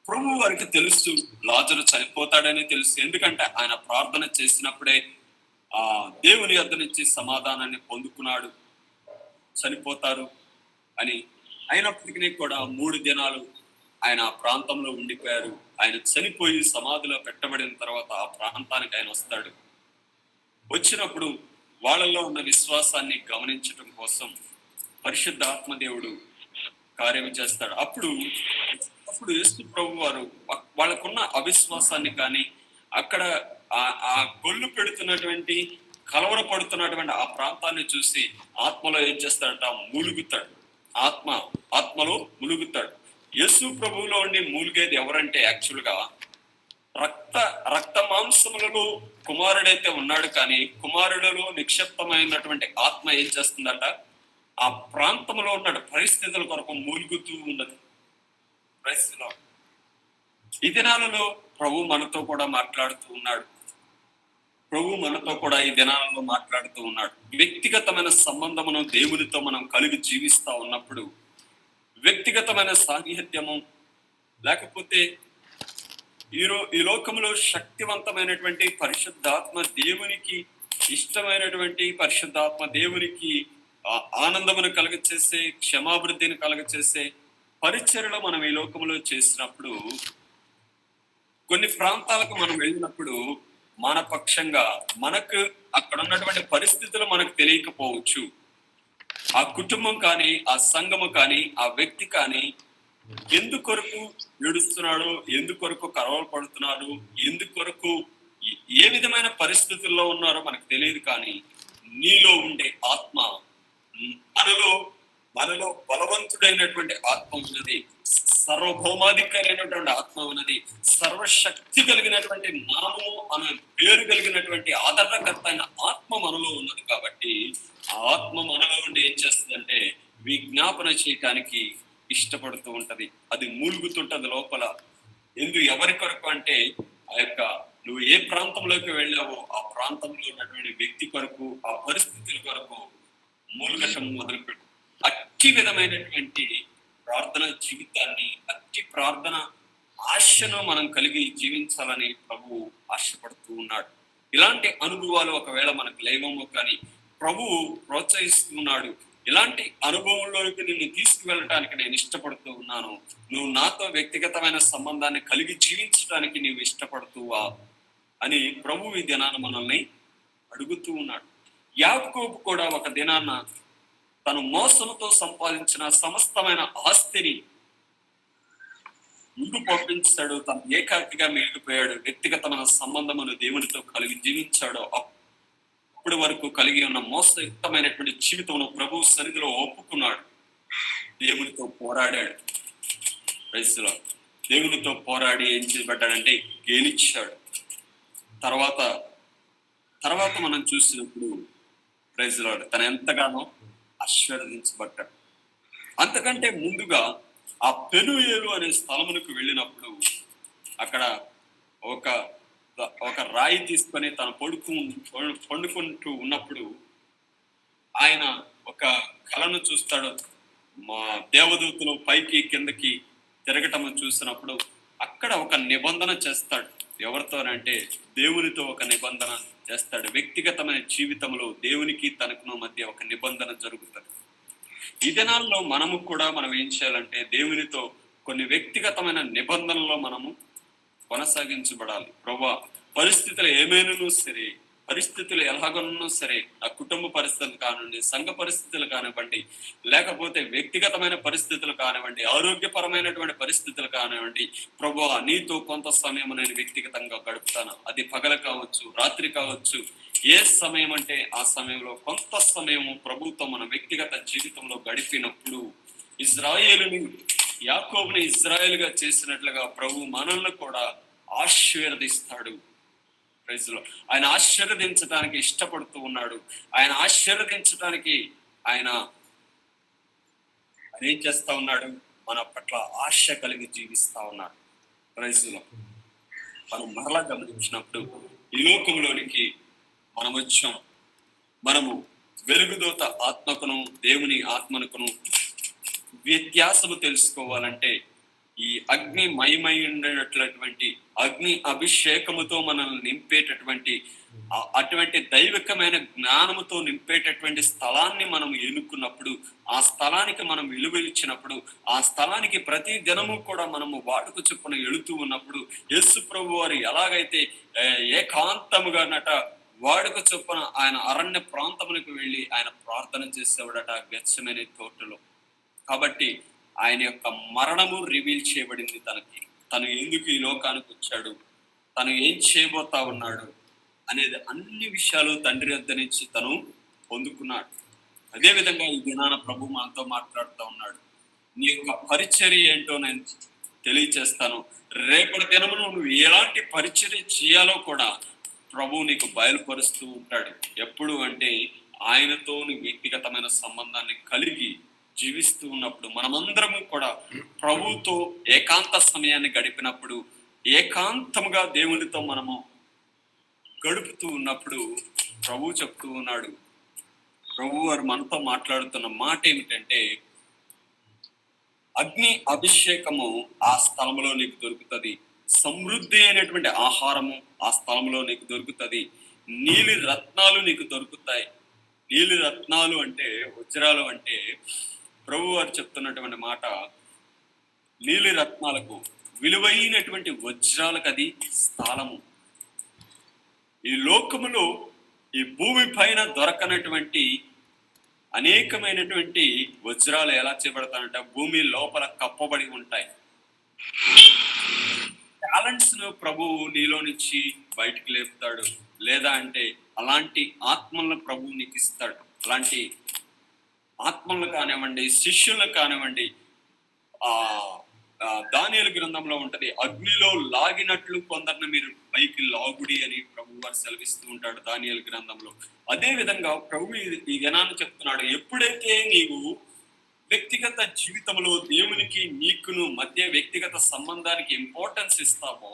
ప్రభు వారికి తెలుసు లాజరు చనిపోతాడని తెలుసు. ఎందుకంటే ఆయన ప్రార్థన చేసినప్పుడే ఆ దేవుని యొద్ద నుంచి సమాధానాన్ని పొందుకున్నాడు, చనిపోతారు అని. అయినప్పటికీ కూడా 3 దినాలు ఆయన ఆ ప్రాంతంలో ఉండిపోయారు. ఆయన చనిపోయి సమాధిలో పెట్టబడిన తర్వాత ఆ ప్రాంతానికి ఆయన వస్తాడు. వచ్చినప్పుడు వాళ్ళలో ఉన్న విశ్వాసాన్ని గమనించడం కోసం పరిశుద్ధాత్మ దేవుడు కార్యం చేస్తాడు. అప్పుడు యేసు ప్రభు వారు వాళ్ళకున్న అవిశ్వాసాన్ని కానీ, అక్కడ ఆ గొల్లు పెడుతున్నటువంటి, కలవరపడుతున్నటువంటి ఆ ప్రాంతాన్ని చూసి ఆత్మలో ఏం చేస్తాడట, మూలుగుతాడు. ఆత్మలో ములుగుతాడు. యేసు ప్రభువులో ఉండి మూలిగేది ఎవరంటే, యాక్చువల్గా రక్త మాంసములలో కుమారుడైతే ఉన్నాడు, కానీ కుమారుడిలో నిక్షిప్తమైనటువంటి ఆత్మ ఏం చేస్తుందట, ఆ ప్రాంతంలో ఉన్న పరిస్థితుల కొరకు మూలుగుతూ ఉన్నది. పరిస్థితిలో ఈ దినాలలో ప్రభు మనతో కూడా మాట్లాడుతూ ఉన్నాడు. ఈ దినాలలో మాట్లాడుతూ ఉన్నాడు. వ్యక్తిగతమైన సంబంధమును దేవునితో మనం కలిగి జీవిస్తా ఉన్నప్పుడు, వ్యక్తిగతమైన సాన్నిహిత్యము, లేకపోతే ఈ లోకంలో శక్తివంతమైనటువంటి పరిశుద్ధాత్మ దేవునికి ఇష్టమైనటువంటి పరిశుద్ధాత్మ దేవునికి ఆనందమును కలుగచేసే, క్షమాభివృద్ధిని కలుగచేసే పరిచర్యలో మనం ఈ లోకంలో చేసినప్పుడు, కొన్ని ప్రాంతాలకు మనం వెళ్ళినప్పుడు మన పక్షంగా మనకు అక్కడ ఉన్నటువంటి పరిస్థితులు మనకు తెలియకపోవచ్చు. ఆ కుటుంబం కానీ, ఆ సంఘము కానీ, ఆ వ్యక్తి కానీ ఎందుకొరకు ఏడుస్తున్నాడు, ఎందుకొరకు కలవర పడుతున్నాడు, ఎందుకొరకు ఏ విధమైన పరిస్థితుల్లో ఉన్నారో మనకు తెలియదు. కానీ నీలో ఉండే ఆత్మ, మనలో బలవంతుడైనటువంటి ఆత్మ ఉన్నది, సర్వభౌమాధికారైనటువంటి ఆత్మ ఉన్నది, సర్వశక్తి కలిగినటువంటి నామము అనే పేరు కలిగినటువంటి ఆదరణకర్త అయిన ఆత్మ మనలో ఉన్నది. కాబట్టి ఆ ఆత్మ మనలో ఉండి ఏం చేస్తుందంటే, విజ్ఞాపన చేయటానికి ఇష్టపడుతూ ఉంటది. అది మూలుగుతుంటది లోపల. ఎవరి కొరకు అంటే, ఆ యొక్క నువ్వు ఏ ప్రాంతంలోకి వెళ్ళావో ఆ ప్రాంతంలో ఉన్నటువంటి వ్యక్తి కొరకు, ఆ పరిస్థితుల కొరకు మూలుగటం మొదలుపెట్టు. అట్టి విధమైనటువంటి ప్రార్థన జీవితాన్ని, అట్టి ప్రార్థన ఆశను మనం కలిగి జీవించాలని ప్రభువు ఆశపడుతూ ఉన్నాడు. ఇలాంటి అనుభవాలు ఒకవేళ మనకు లేవేమో, కానీ ప్రభువు ప్రోత్సహిస్తున్నాడు. ఇలాంటి అనుభవంలోకి నిన్ను తీసుకువెళ్ళటానికి నేను ఇష్టపడుతూ ఉన్నాను. నువ్వు నాతో వ్యక్తిగతమైన సంబంధాన్ని కలిగి జీవించడానికి నీవు ఇష్టపడుతువా అని ప్రభువు ఈ దినాన మనల్ని అడుగుతూ ఉన్నాడు. యాకోబు కూడా ఒక దినాన తను మోసంతో సంపాదించిన సమస్తమైన ఆస్తిని ముందు పంపించాడు. తను ఏకాకిగా మిగిలిపోయాడు. వ్యక్తిగతమైన సంబంధమును దేవునితో కలిగి జీవించాడు. అప్పటి వరకు కలిగి ఉన్న మోసయుక్తమైనటువంటి జీవితంలో ప్రభు సన్నిధిలో ఒప్పుకున్నాడు. దేవునితో పోరాడాడు. ప్రైజ్లో దేవునితో పోరాడి ఏం చేయబడ్డాడంటే గెలిచాడు. తర్వాత మనం చూసినప్పుడు ప్రైజ్లో తను ఎంతగానో ఆశీర్వదించబడ్డాడు. అంతకంటే ముందుగా ఆ పెనుయేలు అనే స్థలమునకు వెళ్ళినప్పుడు, అక్కడ ఒక రాయి తీసుకొని తను పండుకుంటూ ఉన్నప్పుడు ఆయన ఒక కళను చూస్తాడు. మా దేవదూతలు పైకి కిందకి తిరగటం చూసినప్పుడు అక్కడ ఒక నిబంధన చేస్తాడు. ఎవరితోనంటే దేవునితో ఒక నిబంధన చేస్తాడు. వ్యక్తిగతమైన జీవితంలో దేవునికి తనకును మధ్య ఒక నిబంధన జరుగుతుంది. ఈ దినాల్లో మనం ఏం చేయాలంటే, దేవునితో కొన్ని వ్యక్తిగతమైన నిబంధనలో మనము కొనసాగించబడాలి. ప్రభువా, పరిస్థితులు ఏమైనాను సరే, పరిస్థితులు ఎలాగొన్నా సరే, ఆ కుటుంబ పరిస్థితులు కానివ్వండి, సంఘ పరిస్థితులు కానివ్వండి, లేకపోతే వ్యక్తిగతమైన పరిస్థితులు కానివ్వండి, ఆరోగ్యపరమైనటువంటి పరిస్థితులు కానివ్వండి, ప్రభువా నీతో కొంత సమయం నేను వ్యక్తిగతంగా గడుపుతాను. అది పగలు కావచ్చు, రాత్రి కావచ్చు, ఏ సమయం అంటే ఆ సమయంలో కొంత సమయం ప్రభుతో మన వ్యక్తిగత జీవితంలో గడిపినప్పుడు ఇజ్రాయేలుని, యాకోబుని ఇజ్రాయేలుగా చేసినట్లుగా ప్రభు మనల్ని కూడా ఆశీర్వదిస్తాడు. Praise Lord. ఆయన ఆశీర్వదించడానికి ఇష్టపడుతూ ఉన్నాడు. ఆయన ఆశీర్వదించడానికి ఆయన ఏం చేస్తా ఉన్నాడు? మన పట్ల ఆశ కలిగి జీవిస్తా ఉన్నాడు. Praise Lord. మనం మరలా గమనించినప్పుడు ఈ లోకంలోనికి మనం వచ్చాం. మనము వెలుగుదోత ఆత్మకును దేవుని ఆత్మకును వ్యత్యాసము తెలుసుకోవాలంటే ఈ అగ్ని మయమై ఉండేటటువంటి అగ్ని అభిషేకముతో మనల్ని నింపేటటువంటి అటువంటి దైవికమైన జ్ఞానముతో నింపేటటువంటి స్థలాన్ని మనం ఎన్నుకున్నప్పుడు, ఆ స్థలానికి మనం విలువ ఇచ్చినప్పుడు, ఆ స్థలానికి ప్రతి దినము కూడా మనము వాడుక చొప్పున వెళుతూ ఉన్నప్పుడు, యేసు ప్రభు వారు ఎలాగైతే ఏకాంతముగా వాడుక చొప్పున ఆయన అరణ్య ప్రాంతములకు వెళ్ళి ఆయన ప్రార్థన చేసేవాడట గెత్సెమనే తోటలో. కాబట్టి ఆయన యొక్క మరణము రివీల్ చేయబడింది తనకి. తను ఎందుకు ఈ లోకానికి వచ్చాడు, తను ఏం చేయబోతా ఉన్నాడు అనేది అన్ని విషయాలు తండ్రి వద్ద నుంచి తను పొందుకున్నాడు. అదేవిధంగా ఈ దినాన ప్రభు మనతో మాట్లాడుతూ ఉన్నాడు. నీ యొక్క పరిచర్య ఏంటో నేను తెలియచేస్తాను. రేపటి దినమును నువ్వు ఎలాంటి పరిచర్య చేయాలో కూడా ప్రభు నీకు బయలుపరుస్తూ ఉంటాడు. ఎప్పుడు అంటే ఆయనతో నీ వ్యక్తిగతమైన సంబంధాన్ని కలిగి జీవిస్తూ ఉన్నప్పుడు, మనమందరము కూడా ప్రభువుతో ఏకాంత సమయాన్ని గడిపినప్పుడు, ఏకాంతముగా దేవునితో మనము గడుపుతూ ఉన్నప్పుడు ప్రభు చెప్తూ ఉన్నాడు. ప్రభు వారు మనతో మాట్లాడుతున్న మాట ఏమిటంటే, అగ్ని అభిషేకము ఆ స్థలంలో నీకు దొరుకుతుంది, సమృద్ధి అయినటువంటి ఆహారము ఆ స్థలంలో నీకు దొరుకుతుంది, నీలి రత్నాలు నీకు దొరుకుతాయి. నీలి రత్నాలు అంటే వజ్రాలు అంటే ప్రభు వారు చెప్తున్నటువంటి మాట, నీలి రత్నాలకు, విలువైనటువంటి వజ్రాలకు అది స్థలము. ఈ లోకములో ఈ భూమి పైన దొరకనటువంటి అనేకమైనటువంటి వజ్రాలు ఎలా చేయబడతాయంటే భూమి లోపల కప్పబడి ఉంటాయి. టాలెంట్స్ ను ప్రభువు నీలో నుంచి బయటికి లేపుతాడు. లేదా అంటే అలాంటి ఆత్మలను ప్రభువు నీకు ఇస్తాడు. అలాంటి ఆత్మలను కానివ్వండి, శిష్యులను కానివ్వండి, దానియేలు గ్రంథంలో ఉంటది, అగ్నిలో లాగినట్లు కొందరిని మీరు పైకి లాగుడి అని ప్రభు వారు సెలవిస్తూ ఉంటాడు దానియేలు గ్రంథంలో. అదే విధంగా ప్రభు ఈ జ్ఞానాన్ని చెప్తున్నాడు. ఎప్పుడైతే నీవు వ్యక్తిగత జీవితంలో దేవునికి నీకును మధ్య వ్యక్తిగత సంబంధానికి ఇంపార్టెన్స్ ఇస్తామో,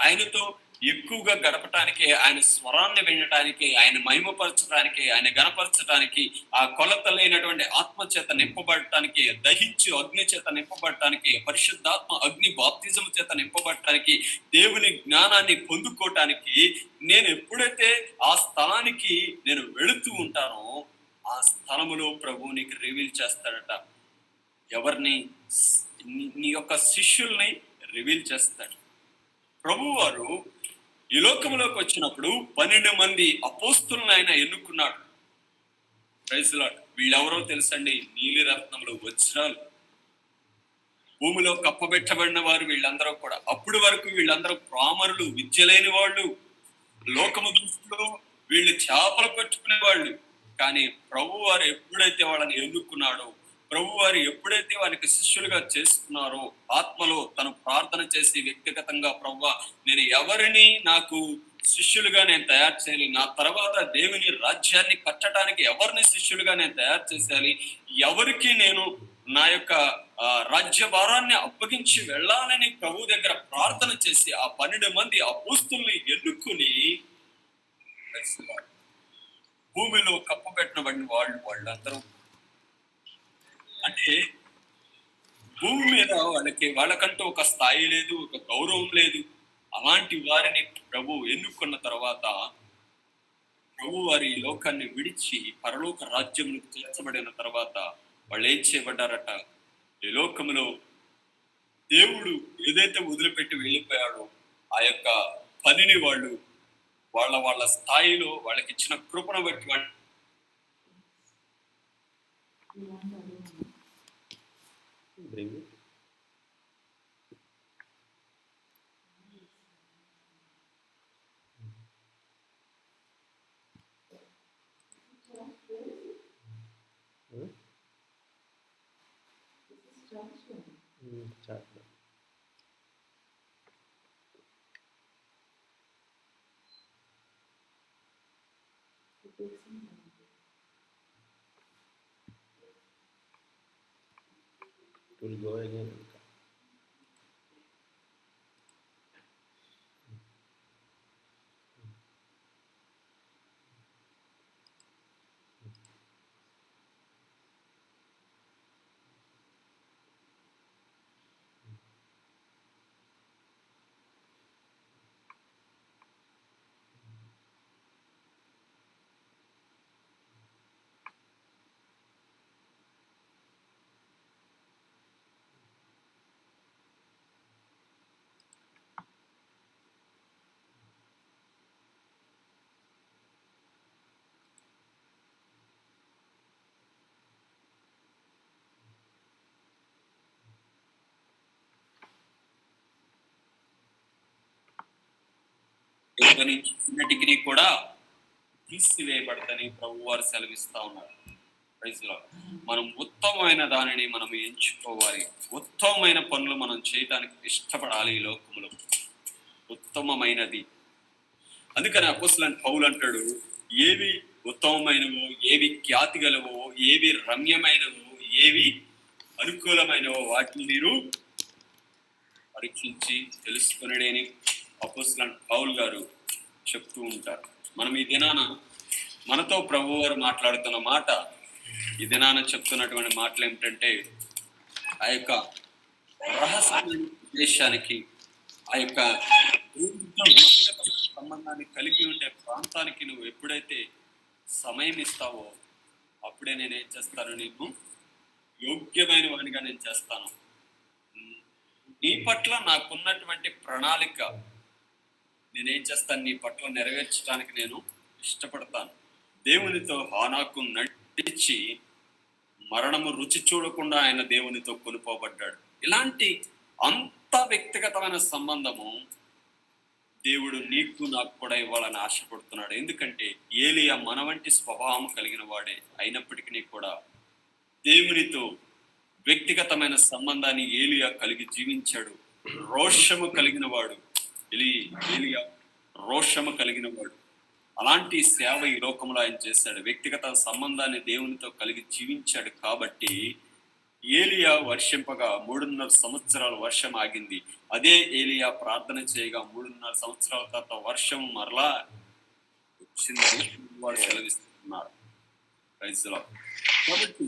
ఆయనతో ఎక్కువగా గడపటానికి, ఆయన స్వరాన్ని వినటానికి, ఆయన మహిమపరచడానికి, ఆయన గణపరచడానికి, ఆ కొలత లేనటువంటి ఆత్మ చేత నింపబడటానికి, దహించి అగ్ని చేత నింపబడటానికి, పరిశుద్ధాత్మ అగ్ని బాప్తిజం చేత నింపబడటానికి, దేవుని జ్ఞానాన్ని పొందుకోవటానికి నేను ఎప్పుడైతే ఆ స్థలానికి నేను వెళుతూ ఉంటానో, ఆ స్థలములో ప్రభు నీకు రివీల్ చేస్తాడట. ఎవరిని? నీ యొక్క శిష్యుల్ని రివీల్ చేస్తాడు. ప్రభు వారు ఈ లోకంలోకి వచ్చినప్పుడు 12 మంది అపోస్తులను ఆయన ఎన్నుకున్నాడు. Praise lord. వీళ్ళెవరో తెలుసండి? నీలి రత్నములు, వజ్రాలు, భూమిలో కప్పబెట్టబడిన వారు వీళ్ళందరూ కూడా. అప్పుడు వరకు వీళ్ళందరూ ప్రామరులు, విద్య లేని వాళ్ళు, లోకము దృష్టిలో వీళ్ళు చేపలు పట్టుకునే వాళ్ళు. కానీ ప్రభు వారు ఎప్పుడైతే వాళ్ళని ఎన్నుకున్నాడో, ప్రభు వారు ఎప్పుడైతే వారికి శిష్యులుగా చేసుకున్నారో, ఆత్మలో తను ప్రార్థన చేసి వ్యక్తిగతంగా, ప్రభువా నేను ఎవరిని నాకు శిష్యులుగా నేను తయారు చేయాలి, నా తర్వాత దేవుని రాజ్యాన్ని కట్టడానికి ఎవరిని శిష్యులుగా నేను తయారు చేసేయాలి, ఎవరికి నేను నా యొక్క రాజ్య భారాన్ని అప్పగించి వెళ్ళాలని ప్రభు దగ్గర ప్రార్థన చేసి ఆ 12 మంది అపోస్తుల్ని ఎన్నుకుని భూమిలో కప్పబెట్టబడిన వాళ్ళందరూ, అంటే భూమి మీద వాళ్ళకంటూ ఒక స్థాయి లేదు, ఒక గౌరవం లేదు. అలాంటి వారిని ప్రభు ఎన్నుకున్న తర్వాత ప్రభు వారి లోకాన్ని విడిచి పరలోక రాజ్యములకు చేర్చబడిన తర్వాత వాళ్ళు ఏం చేయబడ్డారట? ఈ లోకములో దేవుడు ఏదైతే వదిలిపెట్టి వెళ్ళిపోయాడో ఆ యొక్క పనిని వాళ్ళు వాళ్ళ స్థాయిలో వాళ్ళకి ఇచ్చిన కృపను బట్టి వాళ్ళు Bring it. Chat. It will go again. Degree కూడా తీసివేయబడదని ప్రభు వారు సెలవిస్తా ఉన్నారు. మనం ఉత్తమమైన దానిని మనం ఎంచుకోవాలి. ఉత్తమమైన పనులు మనం చేయడానికి ఇష్టపడాలి. ఈ లోకంలో ఉత్తమమైనది. అందుకని అపోస్తలుడైన పౌలు అంటాడు, ఏవి ఉత్తమమైనవో, ఏవి ఖ్యాతి గలవో, ఏవి రమ్యమైనవో, ఏవి అనుకూలమైనవో వాటిని మీరు పరీక్షించి తెలుసుకునేడని అపోస్తలుడైన పౌలు గారు చెప్తూ ఉంటారు. మనం ఈ దినాన మనతో ప్రభు వారు మాట్లాడుతున్న మాట, ఈ దినాన చెప్తున్నటువంటి మాటలు ఏమిటంటే, ఆ యొక్క రహస్యమైన ఉద్దేశానికి, ఆ యొక్క సంబంధాన్ని కలిగి ఉండే ప్రాంతానికి నువ్వు ఎప్పుడైతే సమయం ఇస్తావో అప్పుడే నేనేం చేస్తాను, నీకు యోగ్యమైన వాడిగా నేను చేస్తాను. నీ పట్ల నాకున్నటువంటి ప్రణాళిక నేనేం చేస్తాను, నీ పట్ల నెరవేర్చడానికి నేను ఇష్టపడతాను. దేవునితో హానాకు నడిచి మరణము రుచి చూడకుండా ఆయన దేవునితో కొనుపోబడ్డాడు. ఇలాంటి అంత వ్యక్తిగతమైన సంబంధము దేవుడు నీకు నాకు కూడా ఇవ్వాలని ఆశపడుతున్నాడు. ఎందుకంటే ఏలియా మన వంటి స్వభావం కలిగిన వాడే అయినప్పటికీ కూడా దేవునితో వ్యక్తిగతమైన సంబంధాన్ని ఏలియా కలిగి జీవించాడు. రోషము కలిగిన వాడు ఏలియా, రోషము కలిగిన వాడు. అలాంటి సేవ ఈ లోకంలో ఆయన చేశాడు. వ్యక్తిగత సంబంధాన్ని దేవునితో కలిగి జీవించాడు. కాబట్టి ఏలియా వర్షింపగా 3.5 సంవత్సరాలు వర్షం ఆగింది. అదే ఏలియా ప్రార్థన చేయగా 3.5 సంవత్సరాల తర్వాత వర్షం మరలా వచ్చిందని వారు సెలవిస్తున్నారు. కాబట్టి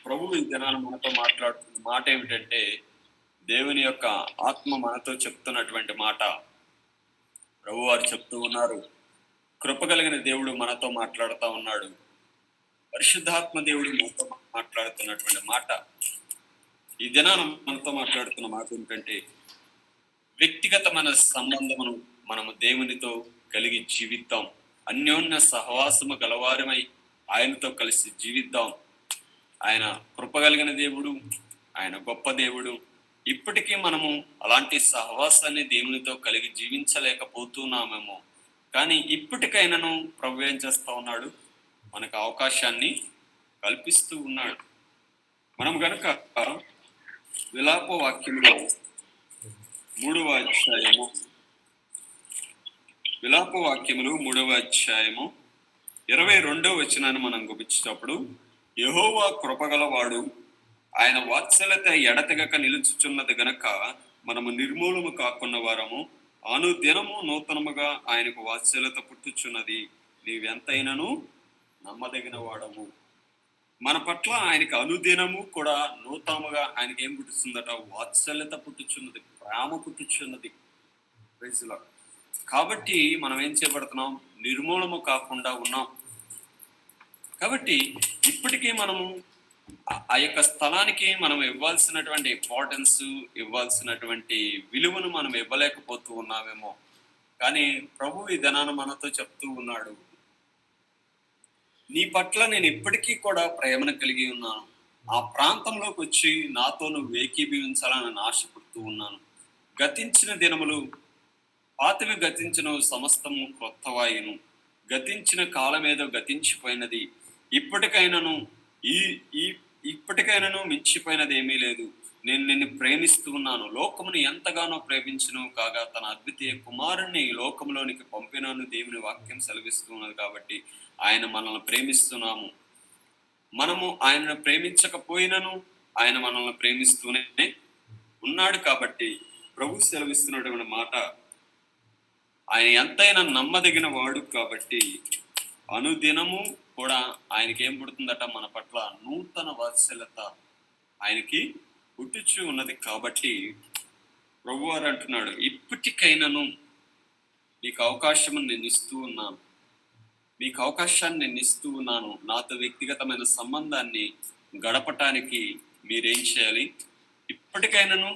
ప్రభు ఈ దినాలు మనతో మాట్లాడుతున్న మాట ఏమిటంటే, దేవుని యొక్క ఆత్మ మనతో చెప్తున్నటువంటి మాట. ప్రభు వారు చెప్తూ ఉన్నారు, కృప కలిగిన దేవుడు మనతో మాట్లాడుతూ ఉన్నాడు. పరిశుద్ధాత్మ దేవుడు మనతో మాట్లాడుతున్నటువంటి మాట. ఈ దినాన మనతో మాట్లాడుతున్న మాట ఏంటంటే, వ్యక్తిగతమైన సంబంధమును మనము దేవునితో కలిగి జీవిద్దాం. అన్యోన్య సహవాసము గలవారమై ఆయనతో కలిసి జీవిద్దాం. ఆయన కృప కలిగిన దేవుడు, ఆయన గొప్ప దేవుడు. ఇప్పటికీ మనము అలాంటి సహవాసాన్ని దేవునితో కలిగి జీవించలేకపోతున్నామేమో, కానీ ఇప్పటికైనాను ప్రభు ఏం చేస్తా ఉన్నాడు, మనకు అవకాశాన్ని కల్పిస్తూ ఉన్నాడు. మనం గనుక విలాప వాక్యములో 3వ అధ్యాయము, విలాప వాక్యములు 3వ అధ్యాయము 22వ వచనాన్ని మనం గుర్తించేటప్పుడు, యెహోవా కృపగలవాడు, ఆయన వాత్సల్యత ఎడతెగక నిలుచుచున్నది గనక మనము నిర్మూలము కాకున్న వారము, అనుదినము నూతనముగా ఆయనకు వాత్సల్యత పుట్టుచున్నది, నీవెంతైనను నమ్మదగిన వాడము. మన పట్ల ఆయనకు అనుదినము కూడా నూతనముగా ఆయనకి ఏం పుట్టుతుందట, వాత్సల్యత పుట్టుచున్నది, ప్రేమ పుట్టుచున్నది. కాబట్టి మనం ఏం చేయబడుతున్నాం, నిర్మూలము కాకుండా ఉన్నాం. కాబట్టి ఇప్పటికీ మనము ఆ యొక్క స్థలానికి మనం ఇవ్వాల్సినటువంటి ఇంపార్టెన్స్, ఇవ్వాల్సినటువంటి విలువను మనం ఇవ్వలేకపోతూ ఉన్నామేమో. కానీ ప్రభు ఈ దినాన మనతో చెప్తూ ఉన్నాడు, నీ పట్ల నేను ఇప్పటికీ కూడా ప్రేమను కలిగి ఉన్నాను. ఆ ప్రాంతంలోకి వచ్చి నాతో నువ్వు ఏకీభవించాలని నేను ఆశపడుతూ ఉన్నాను. గతించిన దినములు పాతవి గతించిన సమస్తము క్రొత్తవాయును. గతించిన కాలమేదో గతించిపోయినది. ఇప్పటికైనాను ఈ ఈ ఇప్పటికైనాను మించిపోయినది ఏమీ లేదు. నేను నిన్ను ప్రేమిస్తూ ఉన్నాను. లోకమును ఎంతగానో ప్రేమించును కాగా తన అద్వితీయ కుమారుణ్ణి ఈ లోకంలోనికి పంపినను దేవుని వాక్యం సెలవిస్తూ ఉన్నది. కాబట్టి ఆయన మనల్ని ప్రేమిస్తున్నాము. మనము ఆయనను ప్రేమించకపోయినను ఆయన మనల్ని ప్రేమిస్తూనే ఉన్నాడు. కాబట్టి ప్రభు సెలవిస్తున్నటువంటి మాట, ఆయన ఎంతైనా నమ్మదగిన వాడు. కాబట్టి అనుదినము కూడా ఆయనకి ఏం పుడుతుందట, మన పట్ల నూతన వాత్సల్యత ఆయనకి పుట్టుచు ఉన్నది. కాబట్టి ప్రభువారు అంటున్నాడు, ఇప్పటికైనాను నీకు అవకాశం నేను ఇస్తూ ఉన్నాను, మీకు అవకాశాన్ని నేను ఇస్తూ ఉన్నాను. నాతో వ్యక్తిగతమైన సంబంధాన్ని గడపటానికి మీరేం చేయాలి? ఇప్పటికైనాను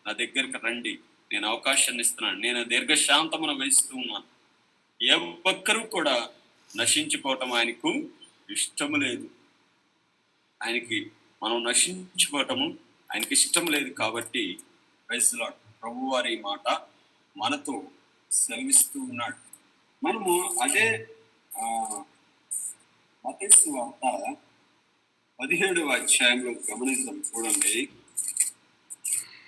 నా దగ్గరికి రండి, నేను అవకాశాన్ని ఇస్తున్నాను. నేను దీర్ఘశాంతమును వహిస్తూ ఉన్నాను. ఏ ఒక్కరూ కూడా నశించిపోవటం ఆయనకు ఇష్టము లేదు. ఆయనకి మనం నశించిపోవటము ఆయనకి ఇష్టం లేదు. కాబట్టి ప్రైజ్ ది లార్డ్, ప్రభు వారి మాట మనతో సెలవిస్తూ ఉన్నాడు. మనము అదే మత్తయి సువార్త 17వ అధ్యాయంలో గమనిద్దాం. చూడండి,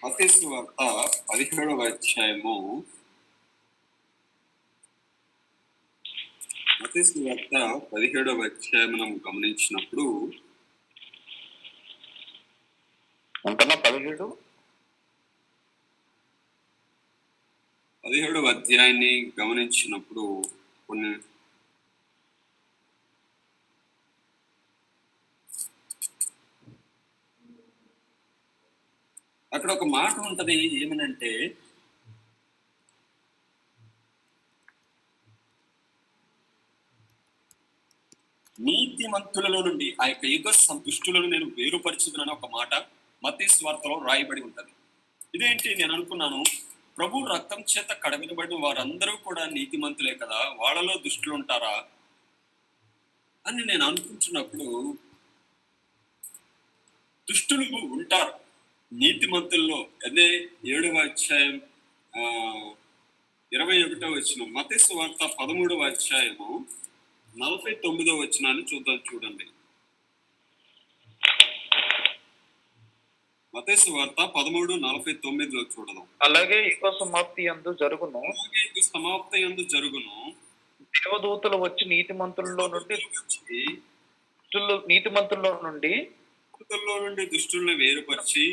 మత్తయి సువార్త 17వ అధ్యాయము, మత్తయి సువార్త 17వ అధ్యాయం మనం గమనించినప్పుడు, అంతనా 17వ అధ్యాయాన్ని గమనించినప్పుడు కొన్ని అక్కడ ఒక మాట ఉంటది. ఏమనంటే, నీతిమంతులలో నుండి ఆ యొక్క యుగ సంతుష్టులను నేను వేరుపరచుదునని ఒక మాట మత్తయి సువార్తలో రాయబడి ఉంటది. ఇదేంటి నేను అనుకున్నాను, ప్రభు రక్తం చేత కడగబడిన వారందరూ కూడా నీతిమంతులే కదా, వాళ్ళలో దుష్టులు ఉంటారా అని నేను అనుకుంటున్నప్పుడు, దుష్టులు ఉంటారు నీతిమంతుల్లో. అదే 7వ అధ్యాయం 21వ వచనం, మత్తయి సువార్త 13వ అధ్యాయము 49వ వచనాన్ని చూద్దాం. చూడండి, మత్తయి సువార్త 13:49లో చూడదాం. అలాగే యుగ సమాప్తి యందు జరుగును, సమాప్తి యందు జరుగును, దేవదూతలు వచ్చి నీతిమంతుల్లో నుండి దుష్టులను వేరుపరిచి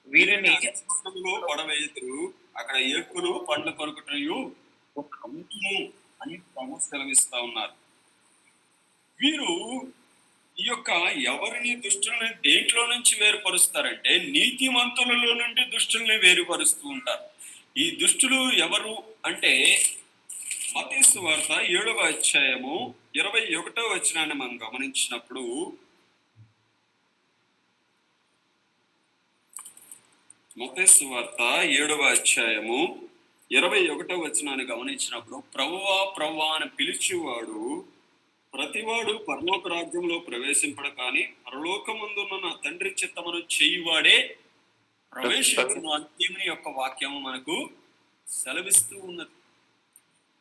వీరిని పడవేయుదురు, అక్కడ ఏకులు పండ్ల కొరకటయు అని ప్రభు సెలవిస్తా ఉన్నారు. వీరు ఈ యొక్క ఎవరిని దుష్టుల్ని దేంట్లో నుంచి వేరుపరుస్తారంటే నీతిమంతులలో నుండి దుష్టుల్ని వేరుపరుస్తూ ఉంటారు. ఈ దుష్టులు ఎవరు అంటే మత్తయి సువార్త 7వ అధ్యాయము 21వ వచనాన్ని మనం గమనించినప్పుడు, మత్తయి సువార్త 7వ అధ్యాయము 21వ వచనాన్ని గమనించినప్పుడు, ప్రభువా ప్రభువా అని పిలిచేవాడు ప్రతివాడు పరలోక రాజ్యంలో ప్రవేశింపడ కానీ పరలోకమందున్న నా తండ్రి చిత్తమును చేయువాడే ప్రవేశించును అని దేవుని యొక్క వాక్యము మనకు సెలవిస్తూ ఉన్నది.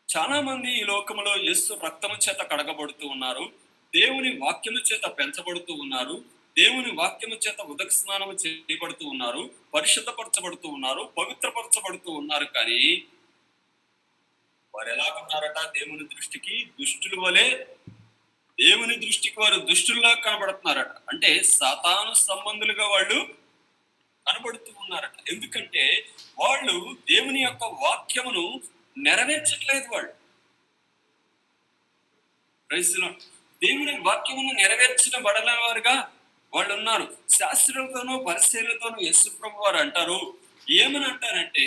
చాలా మంది ఈ లోకములో యేసు రక్తము చేత కడగబడుతూ ఉన్నారు, దేవుని వాక్యము చేత పెంచబడుతూ ఉన్నారు, దేవుని వాక్యము చేత ఉదక స్నానము చేయబడుతూ ఉన్నారు, పరిశుద్ధపరచబడుతూ ఉన్నారు, పవిత్రపరచబడుతూ ఉన్నారు. కానీ వారు ఎలాగున్నారట? దేవుని దృష్టికి దుష్టుల వలె, దేవుని దృష్టికి వారు దుష్టుల్లా కనబడుతున్నారట. అంటే సాతాను సంబంధులుగా వాళ్ళు కనబడుతూ ఉన్నారట. ఎందుకంటే వాళ్ళు దేవుని యొక్క వాక్యమును నెరవేర్చట్లేదు. వాళ్ళు దేవుని వాక్యమును నెరవేర్చిన బడలని వారుగా వాళ్ళు ఉన్నారు. శాస్త్రులతోనూ పరిశీలతోనూ యేసు ప్రభు వారు అంటారు, ఏమని అంటారంటే,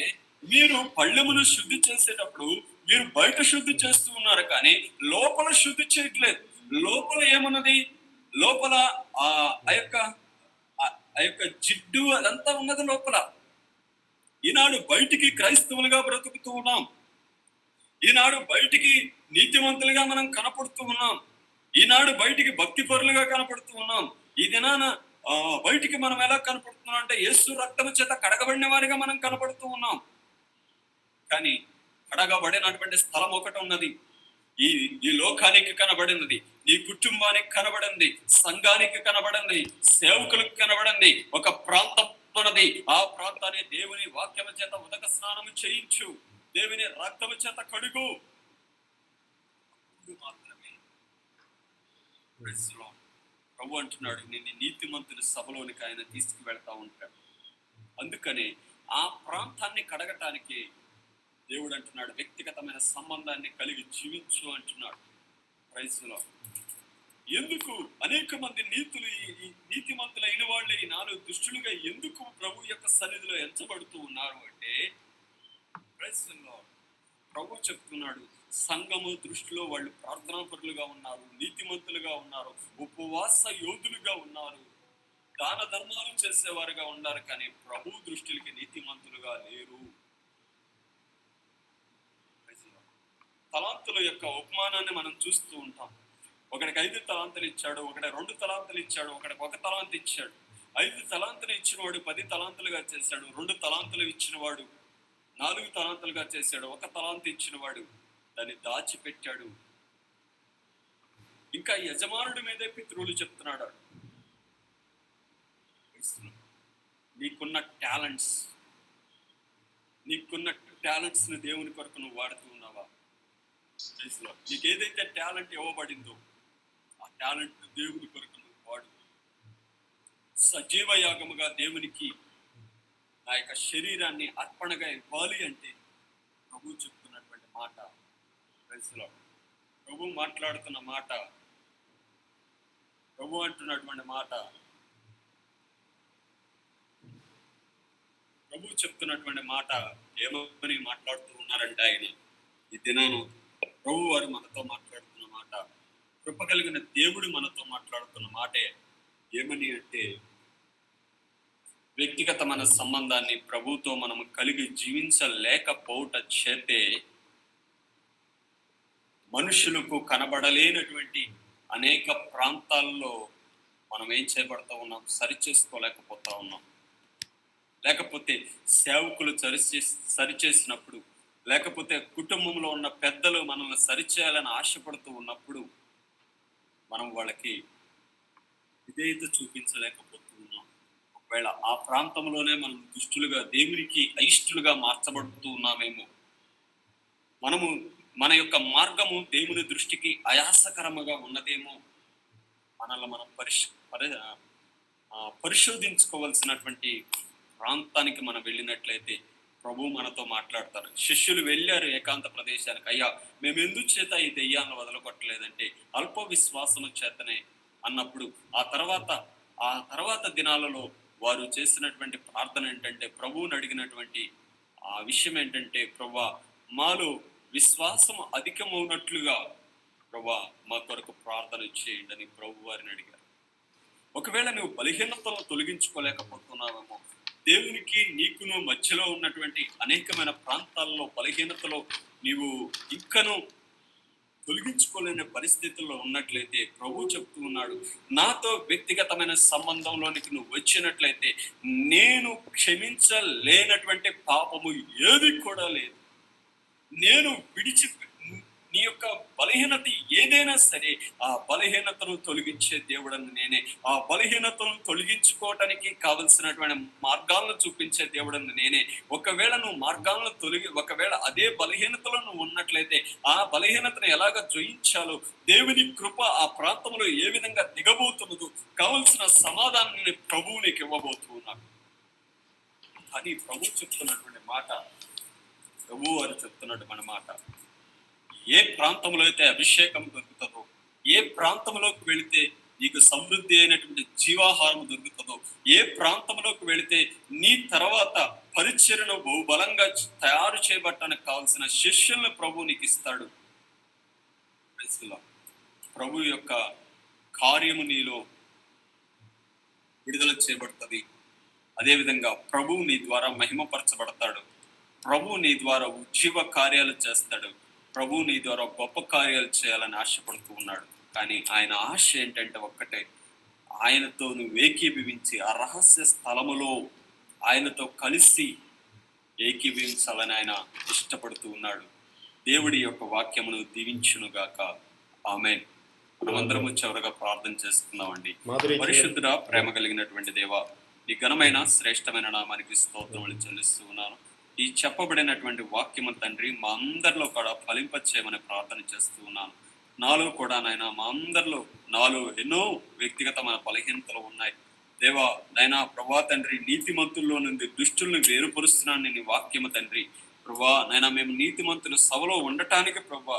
మీరు పళ్ళెమును శుద్ధి చేసేటప్పుడు మీరు బయట శుద్ధి చేస్తూ ఉన్నారు కానీ లోపల శుద్ధి చేయట్లేదు. లోపల ఏమన్నది? లోపల ఆ ఆ యొక్క ఆ యొక్క జిడ్డు అదంతా ఉన్నది లోపల. ఈనాడు బయటికి క్రైస్తవులుగా బ్రతుకుతూ ఉన్నాం. ఈనాడు బయటికి నీతివంతులుగా మనం కనపడుతూ ఉన్నాం. ఈనాడు బయటికి భక్తి పరులుగా కనపడుతూ ఉన్నాం. ఈ దినాన బయటికి మనం ఎలా కనపడుతున్నాం అంటే యేసు రక్తము చేత కడగబడిన వారిగా మనం కనపడుతూ ఉన్నాం. కానీ కడగబడినటువంటి స్థలం ఒకటి ఉన్నది. ఈ ఈ లోకానికి కనబడినది, నీ కుటుంబానికి కనబడింది, సంఘానికి కనబడింది, సేవకులకు కనబడింది ఒక ప్రాంతం ఉన్నది. ఆ ప్రాంతాన్ని దేవుని వాక్యము చేత ఉదక స్నానము చేయించు, దేవుని రక్తము చేత కడుగు. మాత్రమే ప్రభు అంటున్నాడు, నిన్ను నీతిమంతుని సభలోనికి ఆయన తీసుకువెళ్తా ఉంటాడు. అందుకని ఆ ప్రాంతాన్ని కడగటానికి దేవుడు అంటున్నాడు, వ్యక్తిగతమైన సంబంధాన్ని కలిగి జీవించు అంటున్నాడు. ప్రైజ్లో ఎందుకు అనేక మంది నీతిమంతులైన వాళ్ళు ఈనాడు దుష్టులుగా ఎందుకు ప్రభు యొక్క సన్నిధిలో ఎంచబడుతూ ఉన్నారు అంటే, ప్రైజ్లో ప్రభు చెప్తున్నాడు, సంఘము దృష్టిలో వాళ్ళు ప్రార్థనాపరులుగా ఉన్నారు, నీతిమంతులుగా ఉన్నారు, ఉపవాస యోధులుగా ఉన్నారు, దాన ధర్మాలు చేసేవారుగా ఉన్నారు. కానీ ప్రభు దృష్టికి నీతిమంతులుగా లేరు. తలాంతుల యొక్క ఉపమానాన్ని మనం చూస్తూ ఉంటాం. ఒకడికి 5 తలాంతులు ఇచ్చాడు, ఒకటి 2 తలాంతులు ఇచ్చాడు, ఒకడికి 1 తలాంతు ఇచ్చాడు. 5 తలాంతులు ఇచ్చినవాడు 10 తలాంతులుగా చేశాడు. 2 తలాంతులు ఇచ్చినవాడు 4 తలాంతులుగా చేశాడు. 1 తలాంతు ఇచ్చినవాడు దాన్ని దాచిపెట్టాడు. ఇంకా యజమానుడి మీదే పితరులు చెప్తున్నాడు, నీకున్న టాలెంట్స్ ని దేవుని కొరకు నువ్వు వాడుతూ ఉన్నావా? నీకు ఏదైతే టాలెంట్ ఇవ్వబడిందో ఆ టాలెంట్ దేవుని కొరకు నువ్వు వాడు. సజీవ యాగముగా దేవునికి నా యొక్క శరీరాన్ని అర్పణగా ఇవ్వాలి అంటే ప్రభు చెప్తున్నటువంటి మాట, ప్రభు మాట్లాడుతున్న మాట, ప్రభు అంటున్నటువంటి మాట, ప్రభు చెప్తున్నటువంటి మాట ఏమని మాట్లాడుతూ ఉన్నారంటే, ఆయన ఈ దినాను ప్రభు వారు మనతో మాట్లాడుతున్న మాట, కృప కలిగిన దేవుడు మనతో మాట్లాడుతున్న మాటే ఏమని అంటే, వ్యక్తిగతమైన సంబంధాన్ని ప్రభుతో మనం కలిగి జీవించలేకపోవట చేతే మనుషులకు కనబడలేనటువంటి అనేక ప్రాంతాల్లో మనం ఏం చేయబడతా ఉన్నాం, సరిచేసుకోలేకపోతా ఉన్నాం. లేకపోతే సేవకులు సరిచేసినప్పుడు, లేకపోతే కుటుంబంలో ఉన్న పెద్దలు మనల్ని సరిచేయాలని ఆశపడుతూ ఉన్నప్పుడు మనం వాళ్ళకి విధేయత చూపించలేకపోతూ ఉన్నాం. ఒకవేళ ఆ ప్రాంతంలోనే మనం దుష్టులుగా, దేవునికి అయిష్టులుగా మార్చబడుతూ ఉన్నామేమో. మన యొక్క మార్గము దేవుని దృష్టికి అయాసకరముగా ఉన్నదేమో. మనల్ని మనం పరిశోధించుకోవాల్సినటువంటి ప్రాంతానికి మనం వెళ్ళినట్లయితే ప్రభు మనతో మాట్లాడతారు. శిష్యులు వెళ్ళారు ఏకాంత ప్రదేశానికి, అయ్యా మేము ఎందుకు చేత ఈ దెయ్యాలను వదలగొట్టలేదంటే అల్ప విశ్వాసము చేతనే అన్నప్పుడు, ఆ తర్వాత దినాలలో వారు చేసినటువంటి ప్రార్థన ఏంటంటే, ప్రభువుని అడిగినటువంటి ఆ విషయం ఏంటంటే, ప్రభువా మాలో విశ్వాసము అధికమవునట్లుగా ప్రభువా మా కొరకు ప్రార్థన చేయండి అని ప్రభు వారిని అడిగారు. ఒకవేళ నువ్వు బలహీనతలను తొలగించుకోలేకపోతున్నావేమో, దేవునికి నీకును మధ్యలో ఉన్నటువంటి అనేకమైన ప్రాంతాల్లో బలహీనతలో నీవు ఇంకను తొలగించుకోలేని పరిస్థితుల్లో ఉన్నట్లయితే ప్రభు చెప్తూ ఉన్నాడు, నాతో వ్యక్తిగతమైన సంబంధంలోనికి నువ్వు వచ్చినట్లయితే నేను క్షమించలేనటువంటి పాపము ఏది కూడా లేదు. నేను నీ యొక్క బలహీనత ఏదైనా సరే ఆ బలహీనతను తొలగించే దేవుడని నేనే. ఆ బలహీనతను తొలగించుకోవటానికి కావలసినటువంటి మార్గాలను చూపించే దేవుడని నేనే. ఒకవేళ నువ్వు ఒకవేళ అదే బలహీనతలో నువ్వు ఉన్నట్లయితే ఆ బలహీనతను ఎలాగ జయించాలో, దేవుని కృప ఆ ప్రాంతంలో ఏ విధంగా దిగబోతున్నదో కావలసిన సమాధానాన్ని ప్రభువు నీకు ఇవ్వబోతూ ఉన్నాడు. అని ప్రభు చెప్తున్నటువంటి మాట, ప్రభు వారు చెప్తున్నటువంటి మాట, ఏ ప్రాంతంలో అయితే అభిషేకం దొరుకుతుందో, ఏ ప్రాంతంలోకి వెళితే నీకు సమృద్ధి అయినటువంటి జీవాహారం దొరుకుతుందో, ఏ ప్రాంతంలోకి వెళితే నీ తర్వాత పరిచర్యను బహుబలంగా తయారు చేయబట్టడానికి కావాల్సిన శిష్యులను ప్రభు నీకు ఇస్తాడు. ప్రభు యొక్క కార్యము నీలో విడుదల చేయబడుతుంది. అదేవిధంగా ప్రభువు నీ ద్వారా మహిమపరచబడతాడు. ప్రభువు నీ ద్వారా ఉజ్జీవ కార్యాలు చేస్తాడు. ప్రభువు నీ ద్వారా గొప్ప కార్యాలు చేయాలని ఆశపడుతూ ఉన్నాడు. కానీ ఆయన ఆశ ఏంటంటే ఒక్కటే, ఆయనతో నువ్వు ఏకీభవించి ఆ రహస్య స్థలములో ఆయనతో కలిసి ఏకీభవించాలని ఆయన ఇష్టపడుతూ ఉన్నాడు. దేవుడి యొక్క వాక్యమును దీవించునుగాక. ఆమేన్. మనమందరము చివరగా ప్రార్థన చేసుకుందామండి. పరిశుద్ధుడా, ప్రేమ కలిగినటువంటి దేవా, నీ ఘనమైన శ్రేష్టమైన నామానికి స్తోత్రములు చెల్లిస్తూ ఉన్నాను. ఈ చెప్పబడినటువంటి వాక్యము తండ్రి మా అందరిలో కూడా ఫలింపచేయమని ప్రార్థన చేస్తూ ఉన్నాను. నాలో కూడా నాయన మా అందరిలో నాలో ఎన్నో వ్యక్తిగతమైన బలహీనతలు ఉన్నాయి దేవా. నాయన ప్రభా తండ్రి, నీతిమంతుల్లో నుండి దుష్టుల్ని వేరుపరుస్తున్నాను నీ వాక్యము తండ్రి. ప్రభా నాయన మేము నీతిమంతులు సభలో ఉండటానికి ప్రభా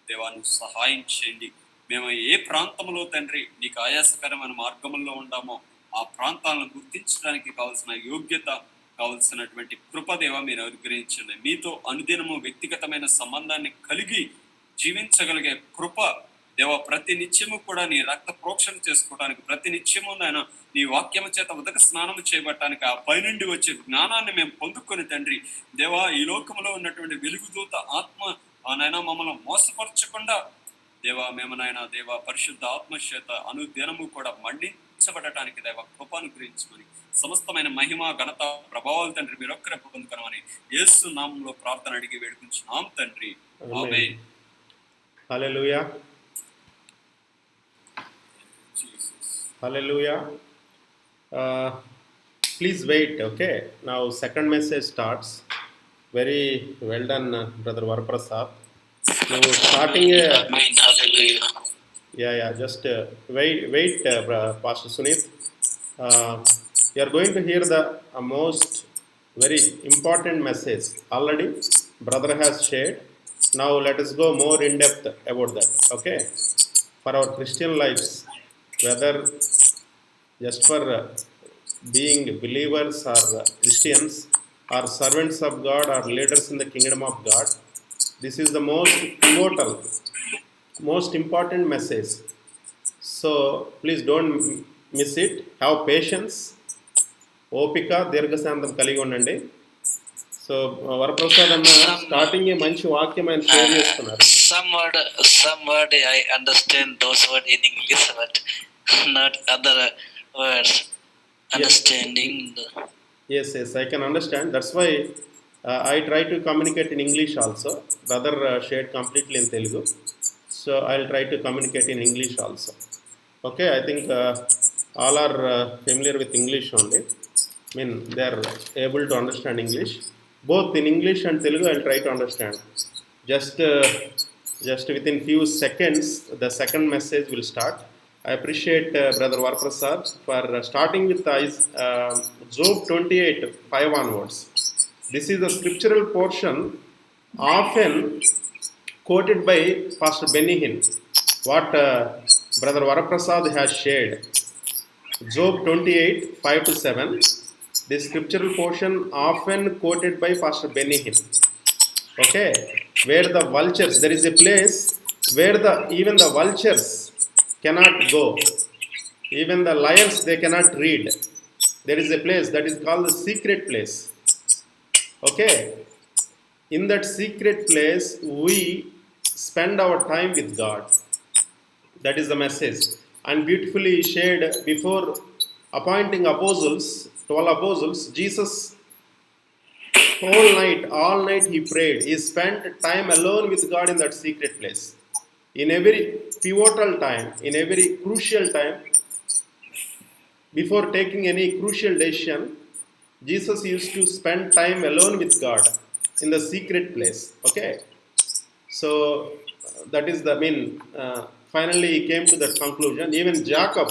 దేవా నువ్వు సహాయం చేయండి. మేము ఏ ప్రాంతంలో తండ్రి నీకు ఆయాసకరమైన మార్గంలో ఉండామో ఆ ప్రాంతాలను గుర్తించడానికి కావాల్సిన యోగ్యత, కావలసినటువంటి కృపదేవ మీరు అనుగ్రహించండి. మీతో అనుదినము వ్యక్తిగతమైన సంబంధాన్ని కలిగి జీవించగలిగే కృప దేవ ప్రతి నిత్యము కూడా నీ రక్త ప్రోక్షణ చేసుకోవడానికి, ప్రతి నిత్యము నాయన నీ వాక్యము చేత ఉదక స్నానము చేయబట్టడానికి ఆ పైనుండి వచ్చే జ్ఞానాన్ని మేము పొందుకొని తండ్రి దేవా ఈ లోకంలో ఉన్నటువంటి వెలుగుదూత ఆత్మ నాయన మమ్మల్ని మోసపరచకుండా దేవా మేము నాయన దేవా పరిశుద్ధ ఆత్మచేత అనుదినము కూడా మండించబడటానికి దేవా కృప అనుగ్రహించుకొని సమస్తమైన మహిమ ఘనత ప్రభావాలు తండ్రి మీరు ఒక్కరే పొందుకొనమని యేసు నామములో ప్రార్థన అడిగి వేడుకుంటున్నాం తండ్రి. ఆమేన్. హల్లెలూయా. Hallelujah. Please wait, okay? Now second message starts. Very well done, Brother Varaprasad. Now starting Amen. Hallelujah. yeah, just wait, Pastor Sunit. You are going to hear the most very important message. Already brother has shared. Now let us go more in depth about that, okay? For our Christian lives, whether just for being believers or Christians or servants of God or leaders in the kingdom of God, this is the most pivotal, most important message. So please don't miss it. Have patience, ఓపిక, దీర్ఘశాంతం కలిగి ఉండండి. So Varaprasad అన్న starting మంచి వాక్యం ఆయన share చేస్తున్నారు. Some word I understand those words in English, but not other words. Understanding. Yes, I can understand. That's why I try to communicate in English also. Brother shared completely in Telugu, so I'll try to communicate in English also. Okay, I think all are familiar with English only. I mean, they are able to understand English. Both in English and Telugu, I'll try to understand. Just within few seconds, the second message will start. I appreciate Brother Varaprasad for starting with Job 28:5 onwards. This is a scriptural portion often quoted by Pastor Benny Hinn. What Brother Varaprasad has shared. Job 28:5-7. This scriptural portion often quoted by Pastor Benny Hinn. Okay, where the vultures, there is a place where even the vultures cannot go, even the lions they cannot read. There is a place that is called the secret place. Okay, in that secret place we spend our time with God. That is the message, and beautifully shared before appointing apostles, 12 apostles. Jesus all night he prayed. He spent time alone with God in that secret place. In every pivotal time, in every crucial time, before taking any crucial decision, Jesus used to spend time alone with God in the secret place. Okay, so that is the finally he came to that conclusion. Even Jacob,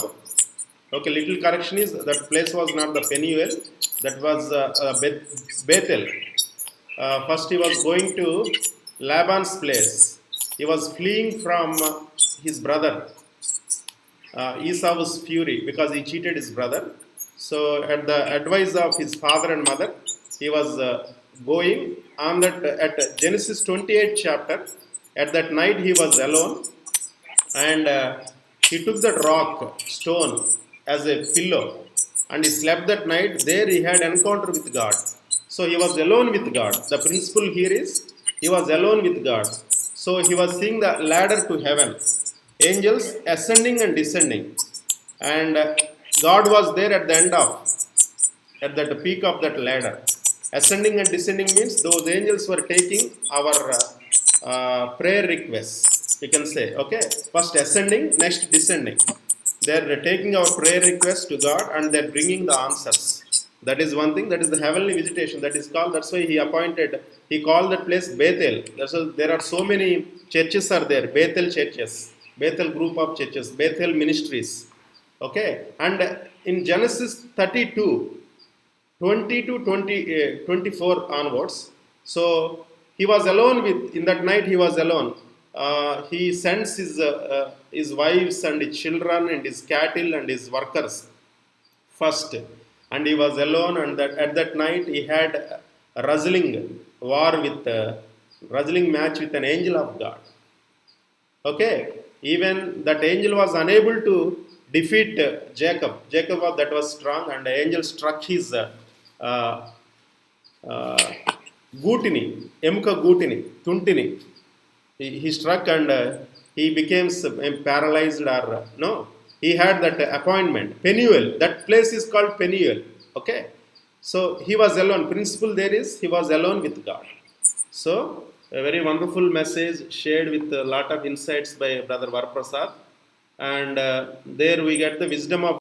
okay, little correction is that place was not the Peniel, that was Bethel. First he was going to Laban's place. He was fleeing from his brother Esau's fury because he cheated his brother. So at the advice of his father and mother, he was going on that at Genesis 28 chapter. At that night he was alone, and he took that rock, stone, as a pillow, and he slept that night. There he had encounter with God. So he was alone with God. The principle here is he was alone with God. So he was seeing the ladder to heaven, angels ascending and descending, and God was there at the end of, at the peak of that ladder. Ascending and descending means those angels were taking our prayer requests, we can say. Okay, first ascending, next descending. They're taking our prayer requests to God and they're bringing the answers. That is one thing. That is the heavenly visitation. That is called. That's why he called that place Bethel. There are so many churches are there. Bethel churches, Bethel group of churches, Bethel ministries. Okay, and in Genesis 32, 20 to 24 onwards. So he was alone with, in that night he was alone. He sends his wives and his children and his cattle and his workers first, and he was alone. And that at that night he had a wrestling match with an angel of God. Okay, even that angel was unable to defeat Jacob. Jacob that was strong, and the angel struck his gutini, emuka gutini, tuntini. He struck and he became paralyzed, or no, he had that appointment. Peniel, that place is called Peniel. Okay, so he was alone. Principle there is he was alone with God. So a very wonderful message shared with a lot of insights by Brother Varprasad. And there we get the wisdom of